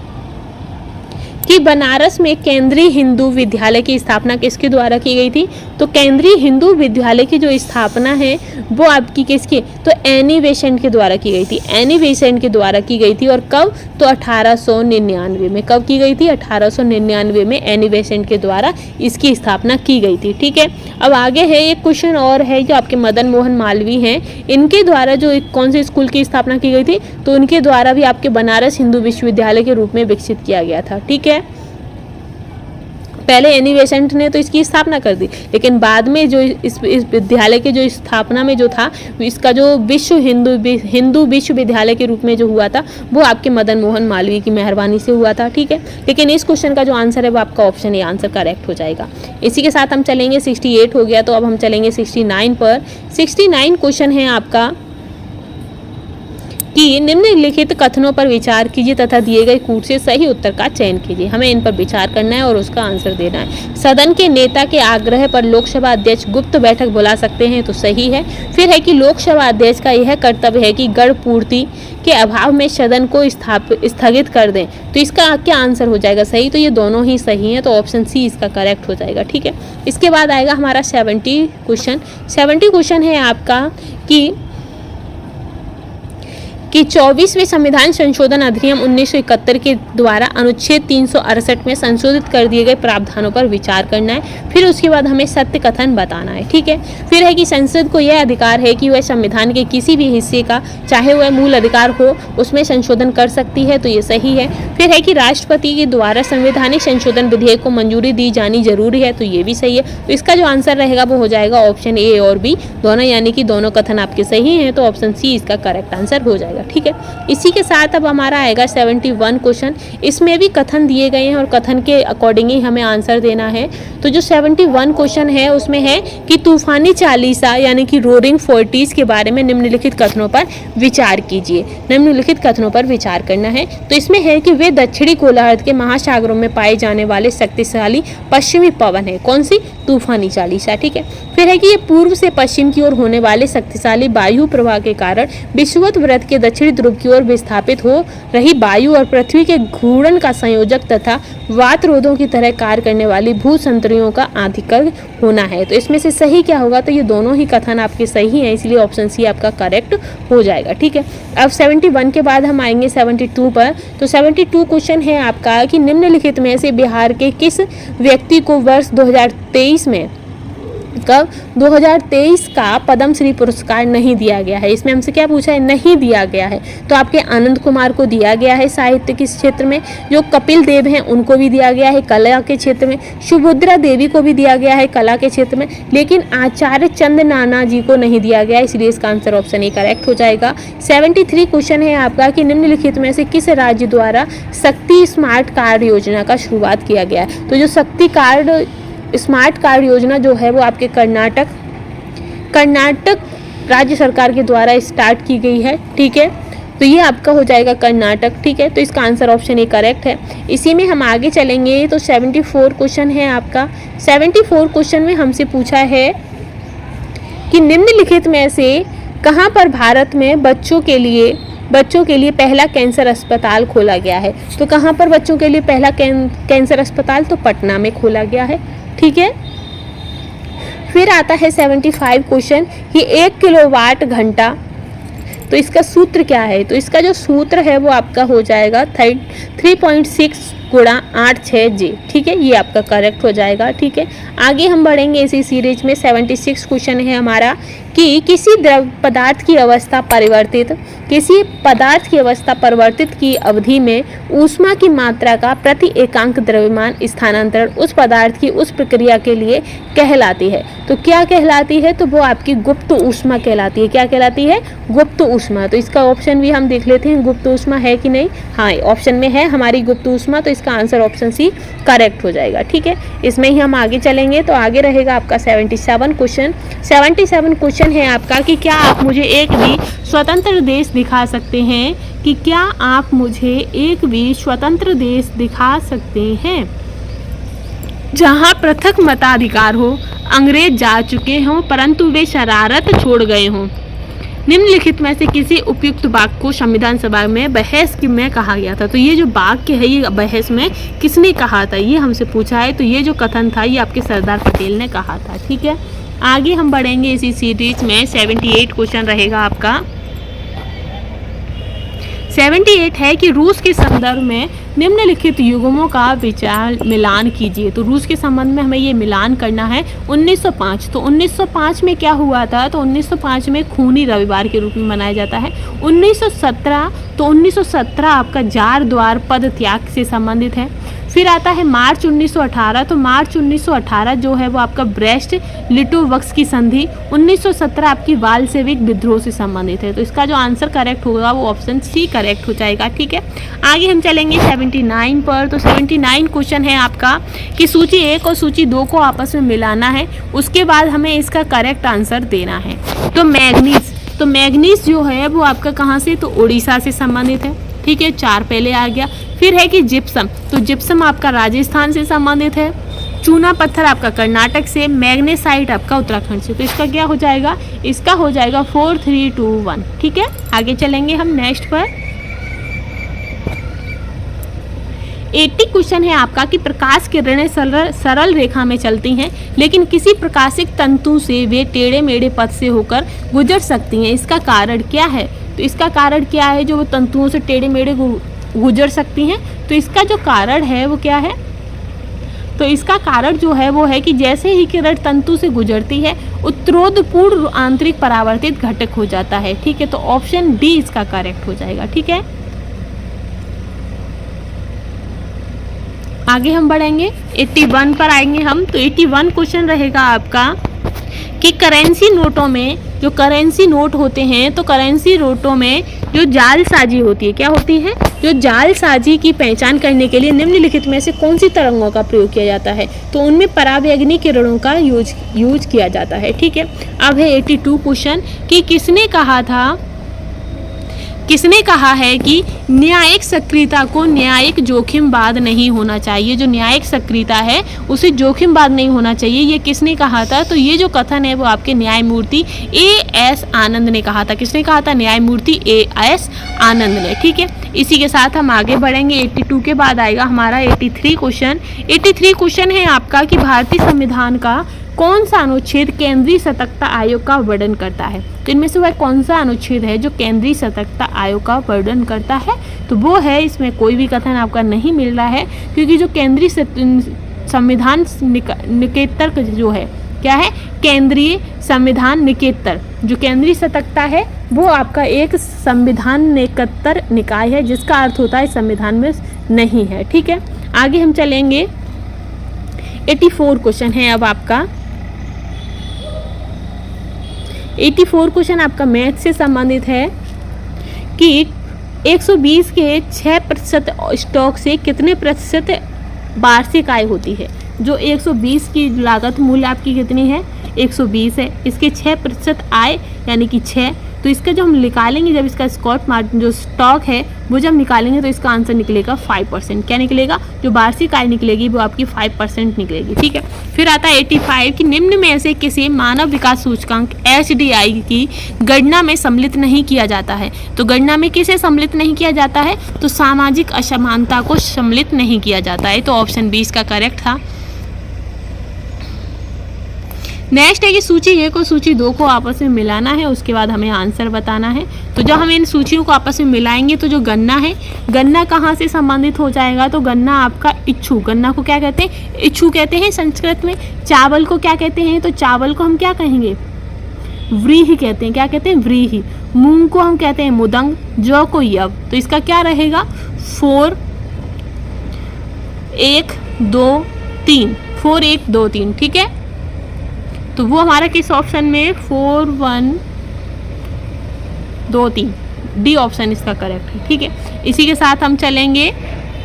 कि बनारस में केंद्रीय हिंदू विद्यालय की स्थापना किसके द्वारा की गई थी। तो केंद्रीय हिंदू विद्यालय की जो स्थापना है वो आपकी किसके, तो एनी बेसेंट के द्वारा की गई थी। एनी बेसेंट के द्वारा की गई थी। और कब? तो 1899 में। कब की गई थी? 1899 में एनी बेसेंट के द्वारा इसकी स्थापना की गई थी, ठीक है। अब आगे है एक क्वेश्चन और है जो आपके मदन मोहन मालवीय हैं, इनके द्वारा जो कौन से स्कूल की स्थापना की गई थी। तो उनके द्वारा भी आपके बनारस हिंदू विश्वविद्यालय के रूप में विकसित किया गया था, ठीक है। पहले एनी बेसेंट ने तो इसकी स्थापना कर दी, लेकिन बाद में जो इस विद्यालय के जो स्थापना में जो था, इसका जो हिंदू विश्वविद्यालय के रूप में जो हुआ था वो आपके मदन मोहन मालवीय की मेहरबानी से हुआ था, ठीक है। लेकिन इस क्वेश्चन का जो आंसर है वो आपका ऑप्शन ए आंसर करेक्ट हो जाएगा। इसी के साथ हम चलेंगे, 68 हो गया तो अब हम चलेंगे 69 पर। 69 क्वेश्चन है आपका कि निम्नलिखित कथनों पर विचार कीजिए तथा दिए गए कूट से सही उत्तर का चयन कीजिए। हमें इन पर विचार करना है और उसका आंसर देना है। सदन के नेता के आग्रह पर लोकसभा अध्यक्ष गुप्त बैठक बुला सकते हैं, तो सही है। फिर है कि लोकसभा अध्यक्ष का यह कर्तव्य है कि गढ़ पूर्ति के अभाव में सदन को स्थगित कर दें, तो इसका क्या आंसर हो जाएगा? सही। तो ये दोनों ही सही हैं, तो ऑप्शन सी इसका करेक्ट हो जाएगा, ठीक है। इसके बाद आएगा हमारा 70 क्वेश्चन। 70 क्वेश्चन है आपका कि 24वें संविधान संशोधन अधिनियम 1971 के द्वारा अनुच्छेद 368 में संशोधित कर दिए गए प्रावधानों पर विचार करना है। फिर उसके बाद हमें सत्य कथन बताना है, ठीक है। फिर है कि संसद को यह अधिकार है कि वह संविधान के किसी भी हिस्से का, चाहे वह मूल अधिकार हो, उसमें संशोधन कर सकती है, तो ये सही है। फिर है कि राष्ट्रपति के द्वारा संवैधानिक संशोधन विधेयक को मंजूरी दी जानी जरूरी है, तो ये भी सही है। तो इसका जो आंसर रहेगा वो हो जाएगा ऑप्शन ए और बी दोनों, यानी कि दोनों कथन आपके सही हैं, तो ऑप्शन सी इसका करेक्ट आंसर हो जाएगा, ठीक है। इसी के साथ अब हमारा आएगा 71 क्वेश्चन। इसमें भी कथन दिए गए हैं और कथन के अकॉर्डिंग ही हमें आंसर देना है। तो जो 71 क्वेश्चन है, उसमें है कि तूफानी चालीसा यानी कि रोरिंग फोर्टीज के बारे में निम्नलिखित कथनों पर विचार कीजिए। निम्नलिखित कथनों पर विचार करना है। तो इसमें है कि वे दक्षिणी गोलार्ध के महासागरों में पाए जाने वाले शक्तिशाली पश्चिमी पवन है। कौन सी? तूफानी चालीसा। ठीक है। फिर है कि ये पूर्व से पश्चिम की ओर होने वाले शक्तिशाली वायु प्रवाह के कारण विषुवत वृत्त के दक्षिणी ध्रुव की ओर विस्थापित हो रही वायु और पृथ्वी के घूर्णन का संयोजक तथा वातरोधों की तरह कार्य करने वाली भूसंतरियों का आधिक्य होना है। तो इसमें से सही क्या होगा? तो ये दोनों ही कथन आपके सही हैं, इसलिए ऑप्शन सी आपका करेक्ट हो जाएगा। ठीक है। अब 71 के बाद हम आएंगे 72 पर। तो 72 क्वेश्चन है आपका कि निम्नलिखित में से बिहार के किस व्यक्ति को वर्ष 2023 में 2023 का पद्मश्री पुरस्कार नहीं दिया गया है? इसमें हमसे क्या पूछा है? नहीं दिया गया है। तो आपके आनंद कुमार को दिया गया है साहित्य के क्षेत्र में, जो कपिल देव हैं उनको भी दिया गया है कला के क्षेत्र में, सुभद्रा देवी को भी दिया गया है कला के क्षेत्र में, लेकिन आचार्य चंद नाना जी को नहीं दिया गया, इसलिए इसका आंसर ऑप्शन ए करेक्ट हो जाएगा। 73 क्वेश्चन है आपका कि निम्नलिखित में से किस राज्य द्वारा शक्ति स्मार्ट कार्ड योजना का शुरुआत किया गया है? तो जो शक्ति कार्ड स्मार्ट कार्ड योजना जो है वो आपके कर्नाटक राज्य सरकार के द्वारा स्टार्ट की गई है। ठीक है। तो ये आपका हो जाएगा कर्नाटक। ठीक है। तो इसका आंसर ऑप्शन ए करेक्ट है। इसी में हम आगे चलेंगे। तो 74 क्वेश्चन है आपका। 74 क्वेश्चन में हमसे पूछा है कि निम्नलिखित में से कहाँ पर भारत में बच्चों के लिए पहला कैंसर अस्पताल खोला गया है? तो कहाँ पर बच्चों के लिए पहला कैंसर अस्पताल? तो पटना में खोला गया है। ठीक है। फिर आता है 75 क्वेश्चन कि 1 किलोवाट घंटा, तो इसका सूत्र क्या है? तो इसका जो सूत्र है वो आपका हो जाएगा 3.6 गुणा 86J। ठीक है। ये आपका करेक्ट हो जाएगा। ठीक है। आगे हम बढ़ेंगे इसी सीरीज में। 76 क्वेश्चन है हमारा कि किसी पदार्थ की अवस्था परिवर्तित की अवधि में ऊष्मा की मात्रा का प्रति एकांक द्रव्यमान स्थानांतरण उस पदार्थ की उस प्रक्रिया के लिए कहलाती है। तो क्या कहलाती है? तो वो आपकी गुप्त ऊष्मा कहलाती है। क्या कहलाती है? गुप्त ऊष्मा। तो इसका ऑप्शन भी हम देख लेते हैं, गुप्त ऊष्मा है कि नहीं। हाँ, ऑप्शन में है हमारी गुप्त ऊष्मा, तो इसका आंसर ऑप्शन सी करेक्ट हो जाएगा। ठीक है। इसमें ही हम आगे चलेंगे। तो आगे रहेगा आपका 77 क्वेश्चन। 77 क्वेश्चन है आपका कि क्या आप मुझे एक भी स्वतंत्र देश दिखा सकते हैं? कि क्या आप मुझे एक भी स्वतंत्र देश दिखा सकते हैं जहां पृथक मताधिकार हो, अंग्रेज जा चुके हों परंतु वे शरारत छोड़ गए हों? निम्नलिखित में से किसी उपयुक्त वाक्य को संविधान सभा में बहस में कहा गया था? तो ये जो वाक्य है ये बहस में किसने कहा था, ये हमसे पूछा है। तो ये जो कथन था ये आपके सरदार पटेल ने कहा था। ठीक है। आगे हम बढ़ेंगे इसी सीरीज में। 78 क्वेश्चन रहेगा आपका। 78 है कि रूस के संदर्भ में निम्नलिखित युग्मों का विचार मिलान कीजिए। तो रूस के संबंध में हमें ये मिलान करना है। 1905, तो 1905 में क्या हुआ था? तो 1905 में खूनी रविवार के रूप में मनाया जाता है। 1917, तो 1917 आपका जार द्वार पद त्याग से संबंधित है। फिर आता है मार्च 1918, तो मार्च 1918 जो है वो आपका ब्रेस्ट लिटोवस्क की संधि। 1917 आपकी वाल्सेविक विद्रोह से संबंधित है। तो इसका जो आंसर करेक्ट होगा वो ऑप्शन सी करेक्ट हो जाएगा। ठीक है। आगे हम चलेंगे 79 पर। तो 79 क्वेश्चन है आपका कि सूची 1 और सूची 2 को आपस में मिलाना है, उसके बाद हमें इसका करेक्ट आंसर देना है। तो मैग्नीज जो है वो आपका कहाँ से? तो उड़ीसा से संबंधित है। ठीक है। 4 पहले आ गया। फिर है कि जिप्सम, तो जिप्सम आपका राजस्थान से संबंधित है। चूना पत्थर आपका कर्नाटक से, मैग्नेसाइट आपका उत्तराखंड से। तो इसका क्या हो जाएगा? इसका हो जाएगा 4, 3, 2, 1। ठीक है। आगे चलेंगे हम नेक्स्ट पर। 80 क्वेश्चन है आपका कि प्रकाश किरणें सरल रेखा में चलती हैं लेकिन किसी प्रकाशिक तंतु से वे टेढ़े मेढ़े पथ से होकर गुजर सकती हैं, इसका कारण क्या है? तो इसका कारण क्या है जो वो तंतुओं से टेढ़े मेढ़े गुजर सकती हैं? तो इसका जो कारण है वो क्या है? तो इसका कारण जो है वो है कि जैसे ही किरण तंतु से गुजरती है उत्तरोधपूर्ण आंतरिक परावर्तित घटक हो जाता है। ठीक है। तो ऑप्शन डी इसका करेक्ट हो जाएगा। ठीक है। आगे हम बढ़ेंगे 81 पर आएंगे हम। तो 81 क्वेश्चन रहेगा आपका कि करेंसी नोटों में जो करेंसी नोट होते हैं तो करेंसी नोटों में जो जालसाजी होती है, क्या होती है? जो जालसाजी की पहचान करने के लिए निम्नलिखित में से कौन सी तरंगों का प्रयोग किया जाता है? तो उनमें परावैंगनी किरणों का यूज किया जाता है। ठीक है, अब है 82 क्वेश्चन कि किसने कहा है कि न्यायिक सक्रियता को न्यायिक जोखिमवाद नहीं होना चाहिए? जो न्यायिक सक्रियता है उसे जोखिमवाद नहीं होना चाहिए, ये किसने कहा था? तो ये जो कथन है वो आपके न्यायमूर्ति A.S. आनंद ने कहा था। किसने कहा था? न्यायमूर्ति A.S. आनंद ने। ठीक है, इसी के साथ हम आगे बढ़ेंगे। 82 के बाद आएगा हमारा 83 क्वेश्चन। 83 क्वेश्चन है आपका कि भारतीय संविधान का कौन सा अनुच्छेद केंद्रीय सतर्कता आयोग का वर्णन करता है? तो इनमें से वह कौन सा अनुच्छेद है जो केंद्रीय सतर्कता आयोग का वर्णन करता है? तो वो है, इसमें कोई भी कथन आपका नहीं मिल रहा है, क्योंकि जो केंद्रीय संविधान निकेतर जो है, क्या है? केंद्रीय संविधान निकेतर। जो केंद्रीय सतर्कता है वो आपका एक संविधान निकेतर निकाय है, जिसका अर्थ होता है संविधान में नहीं है। ठीक है, आगे हम चलेंगे। 84 क्वेश्चन है अब आपका। 84 क्वेश्चन आपका मैथ से संबंधित है कि 120 के 6% स्टॉक से कितने प्रतिशत वार्षिक आय होती है? जो 120 की लागत मूल्य आपकी कितनी है? 120 है। इसके 6% आय यानी कि 6, तो इसका जो हम निकालेंगे, जब इसका स्टॉक मार्जिन जो स्टॉक है वो जब निकालेंगे तो इसका आंसर निकलेगा 5%। क्या निकलेगा? जो वार्षिक आय निकलेगी वो आपकी 5% निकलेगी। ठीक है, फिर आता है 85 कि निम्न में से किसे मानव विकास सूचकांक HDI की गणना में सम्मिलित नहीं किया जाता है? तो गणना में किसे सम्मिलित नहीं किया जाता है? तो सामाजिक असमानता को सम्मिलित नहीं किया जाता है। तो ऑप्शन 20 का करेक्ट था। नेक्स्ट है कि सूची 1 और सूची 2 को आपस में मिलाना है, उसके बाद हमें आंसर बताना है। तो जब हम इन सूचियों को आपस में मिलाएंगे तो जो गन्ना है, गन्ना कहाँ से संबंधित हो जाएगा? तो गन्ना आपका इच्छू। गन्ना को क्या कहते हैं? इच्छू कहते हैं संस्कृत में। चावल को क्या कहते हैं? तो चावल को हम क्या कहेंगे? व्रीहि कहते हैं। क्या कहते हैं? व्रीहि। मूंग को हम कहते हैं मुदंग, जौ को यव। तो इसका क्या रहेगा? 4 1 2 3 4 1 2 3। ठीक है, तो वो हमारा किस ऑप्शन में? 4 1 2 3, डी ऑप्शन इसका करेक्ट है। ठीक है, इसी के साथ हम चलेंगे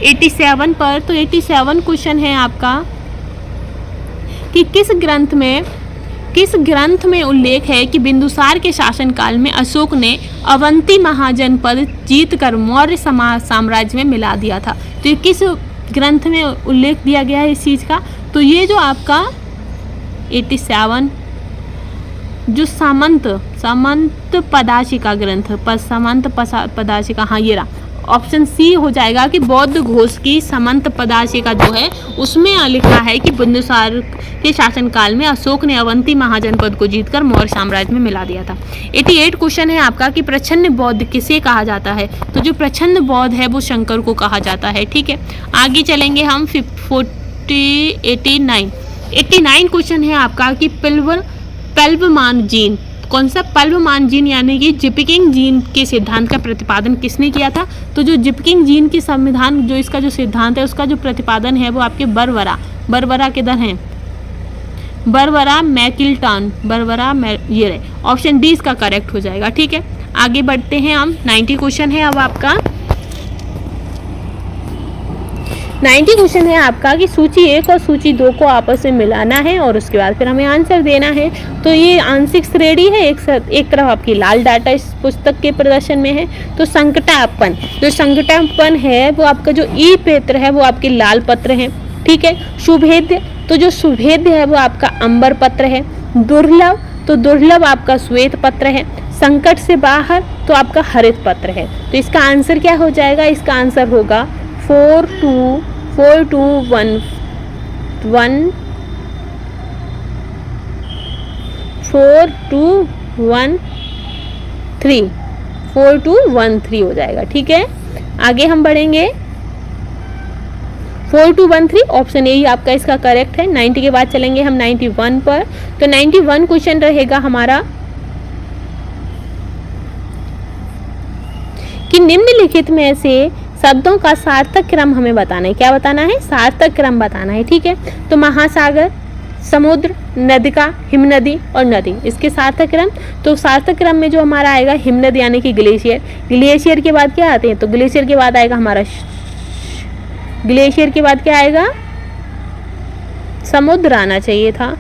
87 पर। तो 87 क्वेश्चन है आपका कि किस ग्रंथ में उल्लेख है कि बिंदुसार के शासनकाल में अशोक ने अवंती महाजनपद जीतकर मौर्य साम्राज्य में मिला दिया था? तो ये किस ग्रंथ में उल्लेख दिया गया है इस चीज़ का? तो ये जो आपका 87 जो सामंत पदाशिका ग्रंथ सामंत पदाशिका, हाँ ये रहा, ऑप्शन सी हो जाएगा कि बौद्ध घोष की सामंत पदाशिका जो है उसमें लिखा है कि बिंदुसार के शासनकाल में अशोक ने अवंती महाजनपद को जीतकर मौर्य साम्राज्य में मिला दिया था। 88 क्वेश्चन है आपका कि प्रच्छन्न बौद्ध किसे कहा जाता है? तो जो प्रच्छन्न बौद्ध है वो शंकर को कहा जाता है। ठीक है, आगे चलेंगे हम 89 क्वेश्चन है आपका कि पल्वमान जीन, कौन सा? पल्वमान जीन यानी कि जिपकिंग जीन के सिद्धांत का प्रतिपादन किसने किया था? तो जो जिपकिंग जीन की संविधान जो इसका जो सिद्धांत है उसका जो प्रतिपादन है वो आपके बरबरा किधर हैं? बरबरा मैकिल्टन, ये रहे, ऑप्शन डी इसका करेक्ट हो जाएगा। ठीक है, आगे बढ़ते हैं हम। 90 क्वेश्चन है अब आपका। 90 क्वेश्चन है आपका कि सूची 1 और सूची 2 को आपस में मिलाना है और उसके बाद फिर हमें आंसर देना है। तो ये आंशिक श्रेणी है, एक तरफ आपकी लाल डाटा इस पुस्तक के प्रदर्शन में है। तो संकटापन, जो संकटापन है वो आपका जो ई पत्र है वो आपके लाल पत्र है। ठीक है, शुभेद्य, तो जो शुभेद्य है वो आपका अंबर पत्र है। दुर्लभ, तो दुर्लभ आपका श्वेत पत्र है। संकट से बाहर तो आपका हरित पत्र है। तो इसका आंसर क्या हो जाएगा? इसका आंसर होगा 4 2 1 4 2 1 3 4 2 1 3 हो जाएगा। ठीक है, आगे हम बढ़ेंगे। 4 2 1 3 ऑप्शन ए ही आपका इसका करेक्ट है। 90 के बाद चलेंगे हम 91 पर। तो 91 क्वेश्चन रहेगा हमारा कि निम्नलिखित में से शब्दों का सार्थक क्रम हमें बताना है। क्या बताना है? सार्थक क्रम बताना है। ठीक है, तो महासागर, समुद्र, नदिका, हिमनदी और नदी। इसके सार्थक क्रम, तो सार्थक क्रम में जो हमारा आएगा हिमनदी यानी कि ग्लेशियर। ग्लेशियर के बाद क्या आते हैं, तो ग्लेशियर के बाद आएगा हमारा ग्लेशियर के बाद क्या आएगा, समुद्र आना चाहिए था।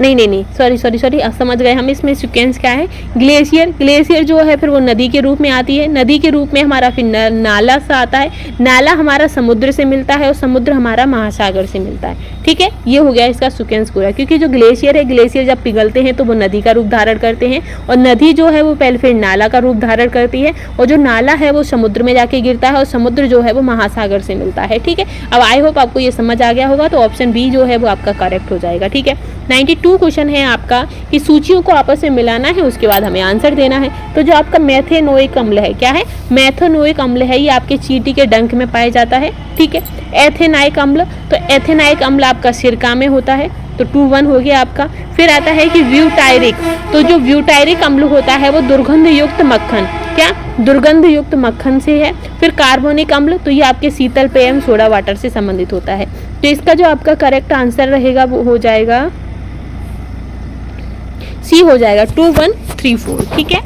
नहीं, सॉरी, अब समझ गए हम, इसमें सीक्वेंस क्या है। ग्लेशियर जो है फिर वो नदी के रूप में आती है, नदी के रूप में हमारा फिर नाला सा आता है, नाला हमारा समुद्र से मिलता है और समुद्र हमारा महासागर से मिलता है। ठीक है, ये हो गया इसका सीक्वेंस पूरा। क्योंकि जो ग्लेशियर है, ग्लेशियर जब पिघलते हैं तो वो नदी का रूप धारण करते हैं और नदी जो है वो पहले फिर नाला का रूप धारण करती है और जो नाला है वो समुद्र में जाके गिरता है और समुद्र जो है वो महासागर से मिलता है। ठीक है, अब आई होप आपको ये समझ आ गया होगा, तो ऑप्शन बी जो है वो आपका करेक्ट हो जाएगा। ठीक है, 92 क्वेश्चन है आपका कि सूचियों को आपस में मिलाना है, उसके बाद हमें आंसर देना है। तो जो आपका मेथेनोइक अम्ल है, क्या है, मेथेनोइक अम्ल है, ये आपके चींटी के डंक में पाया जाता है। ठीक है, एथेनाइक अम्ल, तो एथेनाइक अम्ल आपका सिरका में होता है, तो 2-1 हो गया आपका। फिर आता है कि ब्यूटायरिक, तो जो ब्यूटायरिक अम्ल होता है वो दुर्गंध युक्त मक्खन, क्या, दुर्गंध युक्त मक्खन से है। फिर कार्बोनिक अम्ल, तो ये आपके शीतल पेय एवं सोडा वाटर से संबंधित होता है। तो इसका जो आपका करेक्ट आंसर रहेगा वो हो जाएगा सी हो जाएगा, 2134। ठीक है,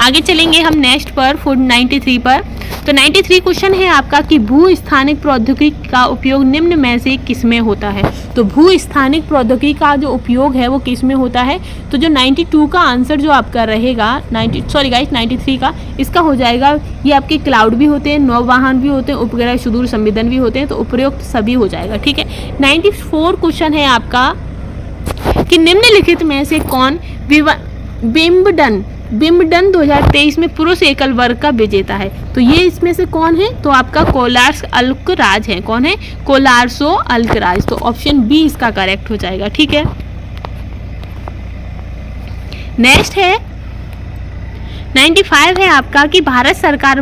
आगे चलेंगे हम नेक्स्ट पर 93 पर। तो 93 क्वेश्चन है आपका कि भू स्थानिक प्रौद्योगिकी का उपयोग निम्न में से किस में होता है। तो भू स्थानिक प्रौद्योगिकी का जो उपयोग है वो किस में होता है। तो जो 92 का आंसर जो आपका रहेगा 93 का, इसका हो जाएगा, ये आपके क्लाउड भी होते हैं, नौवाहन भी होते हैं, उपग्रह सुदूर संवेदन भी होते हैं, तो उपयुक्त सभी हो जाएगा। ठीक है, 94 क्वेश्चन है आपका कि निम्नलिखित में से कौन विंबलडन 2023 में पुरुष एकल वर्ग का विजेता है। तो ये इसमें से कौन है, तो आपका कोलार्स अल्कराज है। कौन है, कोलार्सो अल्कराज। तो ऑप्शन बी इसका करेक्ट हो जाएगा। ठीक है, नेक्स्ट है 95 है आपका कि भारत सरकार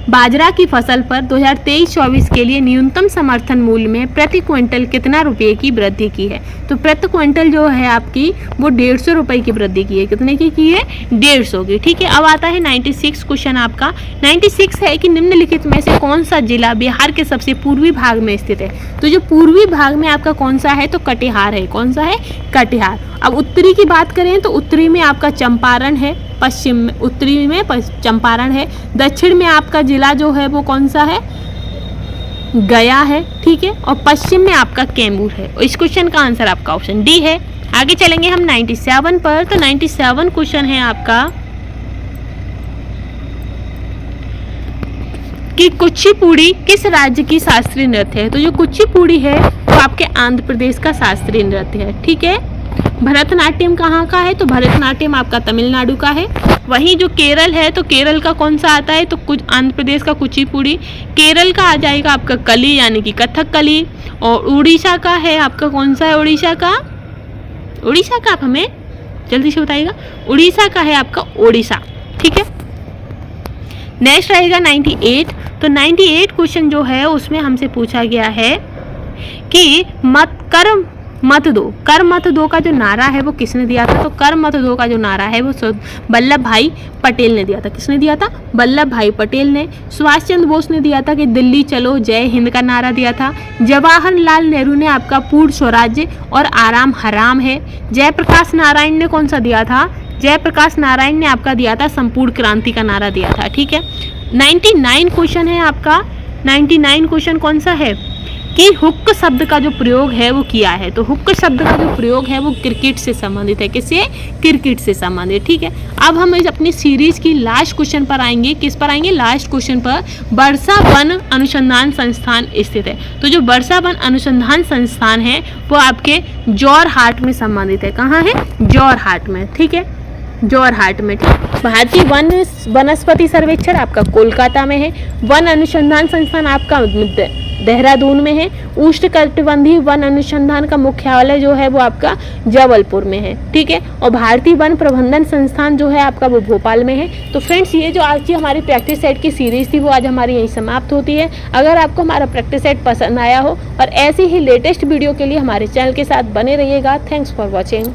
बाजरा की फसल पर 2023-24 के लिए न्यूनतम समर्थन मूल्य में प्रति क्विंटल कितना रुपए की वृद्धि की है। तो प्रति क्विंटल जो है आपकी वो 150 रुपए की वृद्धि की है। कितने की है, 150 की। ठीक है, अब आता है 96 क्वेश्चन आपका। 96 है कि निम्नलिखित में से कौन सा जिला बिहार के सबसे पूर्वी भाग में स्थित है। तो जो पूर्वी भाग में आपका कौन सा है, तो कटिहार है। कौन सा है, कटिहार। अब उत्तरी की बात करें तो उत्तरी में आपका चंपारण है, पश्चिम में उत्तरी में चंपारण है, दक्षिण में आपका जिला जो है वो कौन सा है, गया है। ठीक है, और पश्चिम में आपका कैमूर है। और इस क्वेश्चन का आंसर आपका ऑप्शन डी है। आगे चलेंगे हम 97 पर। तो 97 क्वेश्चन है आपका कि कुचिपुड़ी किस राज्य की शास्त्रीय नृत्य है। तो जो कुचिपुड़ी है वो आपके आंध्र प्रदेश का शास्त्रीय नृत्य है। ठीक है, भरतनाट्यम कहाँ का है, तो भरतनाट्यम आपका तमिलनाडु का है। वहीं जो केरल है, तो केरल का कौन सा आता है, तो कुछ आंध्र प्रदेश का कुचिपुड़ी। केरल का आ जाएगा आपका कली यानी कि कथकली। और उड़ीसा का है आपका कौन सा है, उड़ीसा का आप हमें जल्दी से बताइएगा। उड़ीसा का है आपका ओडिशा। ठीक है, नेक्स्ट रहेगा 98। तो 98 क्वेश्चन जो है उसमें हमसे पूछा गया है कि कर मत दो का जो नारा है वो किसने दिया था। तो कर मत दो का जो नारा है वो वल्लभ भाई पटेल ने दिया था। किसने दिया था, वल्लभ भाई पटेल ने। सुभाष चंद्र बोस ने दिया था कि दिल्ली चलो जय हिंद का नारा दिया था। जवाहरलाल नेहरू ने आपका पूर्ण स्वराज्य और आराम हराम है। जयप्रकाश नारायण ने कौन सा दिया था, जयप्रकाश नारायण ने आपका दिया था संपूर्ण क्रांति का नारा दिया था। ठीक है, 99 क्वेश्चन है आपका। 99 क्वेश्चन कौन सा है कि हुक शब्द का जो प्रयोग है वो किया है। तो हुक शब्द का जो प्रयोग है वो क्रिकेट से संबंधित है। किससे, क्रिकेट से संबंधित। ठीक है, अब हम इस अपनी सीरीज की लास्ट क्वेश्चन पर आएंगे। किस पर आएंगे, लास्ट क्वेश्चन पर। वर्षा वन अनुसंधान संस्थान स्थित है। तो जो वर्षा वन अनुसंधान संस्थान है वो आपके जोरहाट में संबंधित है। कहाँ है, जोरहाट में। ठीक है, जोरहाट में। ठीक, भारतीय वनस्पति सर्वेक्षण आपका कोलकाता में है। वन अनुसंधान संस्थान आपका देहरादून में है। उष्णकटिबंधीय वन अनुसंधान का मुख्यालय जो है वो आपका जबलपुर में है। ठीक है, और भारतीय वन प्रबंधन संस्थान जो है आपका वो भोपाल में है। तो फ्रेंड्स, ये जो आज की हमारी प्रैक्टिस सेट की सीरीज थी वो आज हमारी यहीं समाप्त होती है। अगर आपको हमारा प्रैक्टिस सेट पसंद आया हो और ऐसे ही लेटेस्ट वीडियो के लिए हमारे चैनल के साथ बने रहिएगा। Thanks for watching.